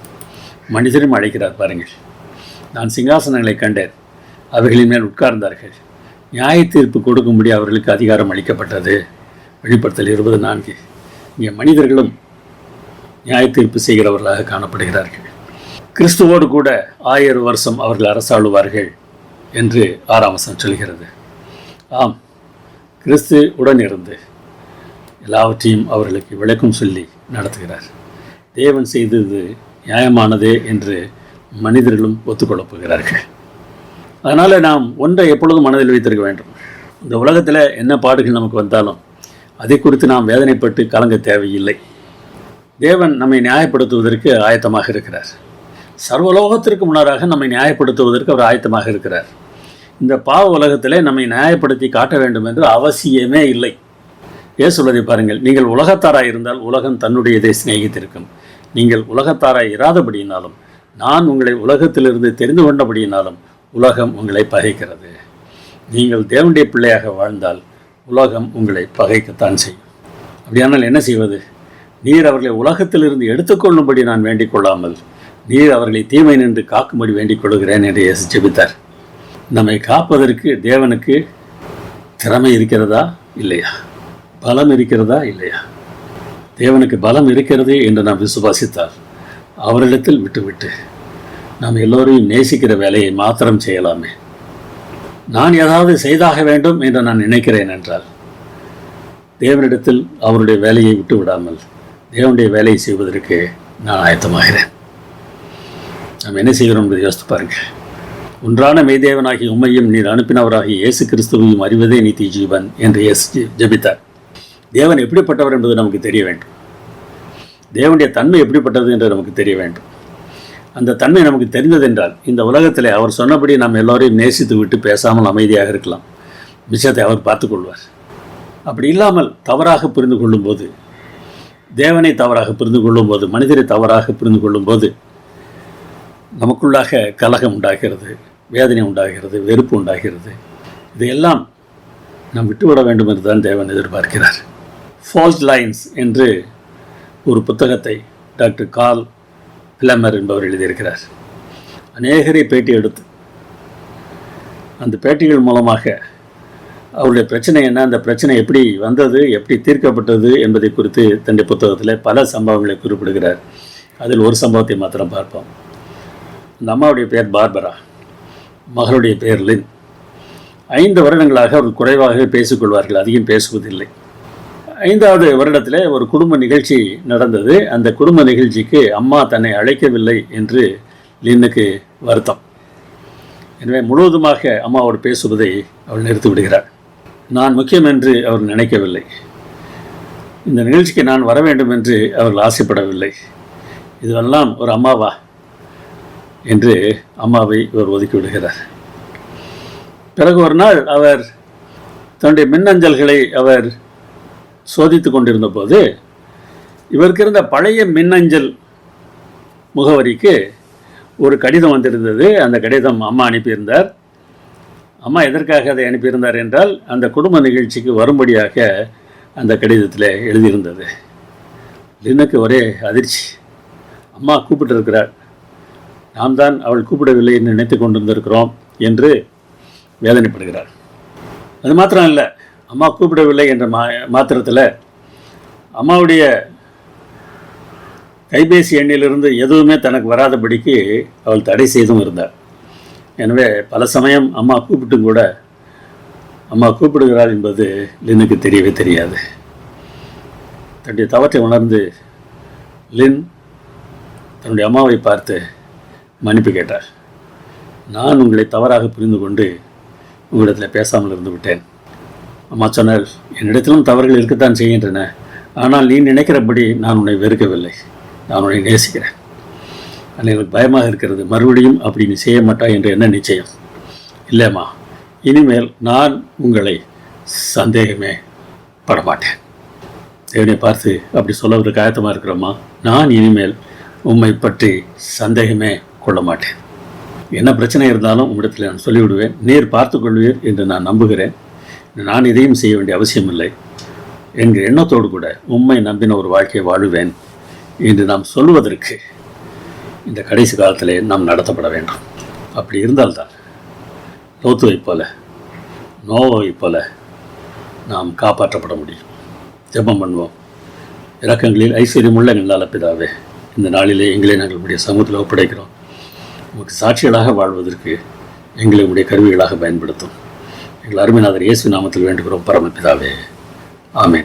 மனிதரும் அழைக்கிறார் பாருங்கள். நான் சிங்காசனங்களை கண்டேன், அவைகளின் மேல் உட்கார்ந்தார்கள், நியாய தீர்ப்பு கொடுக்கும்படி அவர்களுக்கு அதிகாரம் அளிக்கப்பட்டது. வெளிப்படுத்தல் 20:4. இங்கே மனிதர்களும் நியாய தீர்ப்பு செய்கிறவர்களாக காணப்படுகிறார்கள். கிறிஸ்துவோடு கூட 1000 வருஷம் அவர்கள் அரசாளுவார்கள் என்று 6ஆம் வசனம் சொல்கிறது. ஆம், கிறிஸ்து உடன் இருந்து எல்லாவற்றையும் அவர்களுக்கு விளக்கம் சொல்லி நடத்துகிறார். தேவன் செய்தது நியாயமானதே என்று மனிதர்களும் ஒத்துக்கொள்ளப் போகிறார்கள். அதனால் நாம் ஒன்றை எப்பொழுதும் மனதில் வைத்திருக்க வேண்டும். இந்த உலகத்தில் என்ன பாடுகள் நமக்கு வந்தாலும் அதை குறித்து நாம் வேதனைப்பட்டு கலங்க தேவையில்லை. தேவன் நம்மை நியாயப்படுத்துவதற்கு ஆயத்தமாக இருக்கிறார். சர்வலோகத்திற்கு முன்னராக நம்மை நியாயப்படுத்துவதற்கு அவர் ஆயத்தமாக இருக்கிறார். இந்த பாவ உலகத்தில் நம்மை நியாயப்படுத்தி காட்ட வேண்டும் என்று அவசியமே இல்லை. ஏன் சொல்வதை பாருங்கள். நீங்கள் உலகத்தாராய் இருந்தால் உலகம் தன்னுடையதை சிநேகித்திருக்கும். நீங்கள் உலகத்தாராய் இராதபடியினாலும் நான் உங்களை உலகத்திலிருந்து தெரிந்து கொண்டபடியினாலும் உலகம் உங்களை பகைக்கிறது. நீங்கள் தேவனுடைய பிள்ளையாக வாழ்ந்தால் உலகம் உங்களை பகைக்கத்தான் செய்யும். அப்படியானால் என்ன செய்வது? நீர் அவர்களை உலகத்திலிருந்து எடுத்துக்கொள்ளும்படி நான் வேண்டிக் கொள்ளாமல் நீர் அவர்களை தீமை நின்று காக்கும்படி வேண்டிக் கொள்கிறேன் என்று இயேசு ஜெபித்தார். நம்மை காப்பதற்கு தேவனுக்கு திறமை இருக்கிறதா இல்லையா? பலம் இருக்கிறதா இல்லையா? தேவனுக்கு பலம் இருக்கிறது என்று நாம் விசுவாசித்தால் அவரிடத்தில் விட்டுவிட்டு நாம் எல்லோரையும் நேசிக்கிற வேலையை மாத்திரம் செய்யலாமே. நான் ஏதாவது செய்தாக வேண்டும் என்று நான் நினைக்கிறேன் என்றால் தேவனிடத்தில் அவருடைய வேலையை விட்டு விடாமல் தேவனுடைய வேலையை செய்வதற்கு நான் ஆயத்தமாகிறேன். நாம் என்ன செய்கிறோம் என்பதை யோசித்து பாருங்கள். ஒன்றான மெய்தேவனாகிய உம்மையும் நீர் அனுப்பினவராகிய இயேசு கிறிஸ்துவையும் அறிவதே நீதி ஜீவன் என்று இயேசு ஜெபித்தார். தேவன் எப்படிப்பட்டவர் என்பது நமக்கு தெரிய வேண்டும். தேவனுடைய தன்மை எப்படிப்பட்டது என்று நமக்கு தெரிய வேண்டும். அந்த தன்மை நமக்கு தெரிந்ததென்றால் இந்த உலகத்தில் அவர் சொன்னபடி நாம் எல்லோரையும் நேசித்து விட்டு பேசாமல் அமைதியாக இருக்கலாம். விஷயத்தை அவர் பார்த்துக்கொள்வார். அப்படி இல்லாமல் தவறாக புரிந்து கொள்ளும்போது, தேவனை தவறாக புரிந்து கொள்ளும்போது, மனிதரை தவறாக புரிந்து கொள்ளும்போது நமக்குள்ளாக கலகம் உண்டாகிறது, வேதனை உண்டாகிறது, வெறுப்பு உண்டாகிறது. இதையெல்லாம் நாம் விட்டுவிட வேண்டும் என்று தான் தேவன் எதிர்பார்க்கிறார். ஃபால்ஸ் லைன்ஸ் என்று ஒரு புத்தகத்தை டாக்டர் கார்ல் பிளமர் என்பவர் எழுதியிருக்கிறார். அநேகரை பேட்டி எடுத்து அந்த பேட்டிகள் மூலமாக அவருடைய பிரச்சனை என்ன, அந்த பிரச்சனை எப்படி வந்தது, எப்படி தீர்க்கப்பட்டது என்பதை குறித்து தன்னுடைய புத்தகத்தில் பல சம்பவங்களை குறிப்பிடுகிறார். அதில் ஒரு சம்பவத்தை மாத்திரம் பார்ப்போம். அந்த அம்மாவுடைய பெயர் பார்பரா, மகளுடைய பெயர் லின். 5 வருடங்களாக அவர்கள் குறைவாக பேசிக்கொள்வார்கள், அதிகம் பேசுவதில்லை. 5வது வருடத்தில் ஒரு குடும்ப நிகழ்ச்சி நடந்தது. அந்த குடும்ப நிகழ்ச்சிக்கு அம்மா தன்னை அழைக்கவில்லை என்று லின்னுக்கு வருத்தம். எனவே முழுவதுமாக அம்மாவோடு பேசுவதை அவள் நிறுத்தி விடுகிறார். நான் முக்கியம் என்று அவர் நினைக்கவில்லை. இந்த நிகழ்ச்சிக்கு நான் வர வேண்டும் என்று அவர்கள் ஆசைப்படவில்லை. இதுவெல்லாம் ஒரு அம்மாவா என்று அம்மாவை இவர் ஒதுக்கி விடுகிறார். பிறகு ஒரு நாள் அவர் தன்னுடைய மின்னஞ்சல்களை அவர் சோதித்து கொண்டிருந்த போது இவருக்கு இருந்த பழைய மின்னஞ்சல் முகவரிக்கு ஒரு கடிதம் வந்திருந்தது. அந்த கடிதம் அம்மா அனுப்பியிருந்தார். அம்மா எதற்காக அதை அனுப்பியிருந்தார் என்றால் அந்த குடும்ப நிகழ்ச்சிக்கு வரும்படியாக அந்த கடிதத்தில் எழுதியிருந்தது. லின்னுக்கு ஒரே அதிர்ச்சி. அம்மா கூப்பிட்டிருக்கிறாள், நாம் தான் அவள் கூப்பிடவில்லை என்று நினைத்து கொண்டிருந்திருக்கிறோம் என்று வேதனைப்படுகிறாள். அது மாத்திரம் இல்லை, அம்மா கூப்பிடவில்லை என்ற மாத்திரத்தில் அம்மாவுடைய கைபேசி எண்ணிலிருந்து எதுவுமே தனக்கு வராதபடிக்கு அவள் தடை செய்தும் இருந்தாள். எனவே பல சமயம் அம்மா கூப்பிட்டும் கூட அம்மா கூப்பிடுகிறாள் என்பது லின்னுக்கு தெரியவே தெரியாது. தன்னுடைய தவற்றை உணர்ந்து லின் தன்னுடைய அம்மாவை பார்த்து மன்னிப்பு கேட்டார். நான் உங்களை தவறாக புரிந்து கொண்டு உங்களிடத்தில் பேசாமல் இருந்து விட்டேன். அம்மா சொன்னார், என்னிடத்திலும் தவறுகள் இருக்கத்தான் செய்கின்றன, ஆனால் நீ நினைக்கிறபடி நான் உன்னை வெறுக்கவில்லை, நான் உன்னை நேசிக்கிறேன். ஆனால் எனக்கு பயமாக இருக்கிறது, மறுபடியும் அப்படி நீ செய்ய மாட்டாய் என்று என்ன நிச்சயம்? இல்லைம்மா, இனிமேல் நான் உங்களை சந்தேகமே படமாட்டேன். தேவனை பார்த்து அப்படி சொல்லவதற்கு ஆயத்தமாக இருக்கிறோமா? நான் இனிமேல் உம்மை பற்றி சந்தேகமே கொள்ள மாட்டேன். என்ன பிரச்சனை இருந்தாலும் உம்மிடத்தில் நான் சொல்லிவிடுவேன், நீர் பார்த்து கொள்வீர் என்று நான் நம்புகிறேன். நான் இதையும் செய்ய வேண்டிய அவசியமில்லை என்கிற எண்ணத்தோடு கூட உம்மை நம்பின ஒரு வாழ்க்கையை வாழுவேன் என்று நாம் சொல்வதற்கு இந்த கடைசி காலத்திலே நாம் நடத்தப்பட வேண்டும். அப்படி இருந்தால்தான் லோத்துவை போல, நோவை போல நாம் காப்பாற்றப்பட முடியும். ஜெபம் பண்ணுவோம். இரக்கங்களில் ஐஸ்வர்யமுள்ள எங்கள் நல்ல பிதாவே, இந்த நாளிலே எங்களை நாங்கள் உடைய சமூகத்தில் ஒப்படைக்கிறோம். உங்களுக்கு சாட்சிகளாக வாழ்வதற்கு எங்களை உடைய கருவிகளாக பயன்படுத்தும். எங்கள் அருமைநாதர் இயேசு நாமத்தில் வேண்டுகிறோம் பரமபிதாவே. ஆமென்.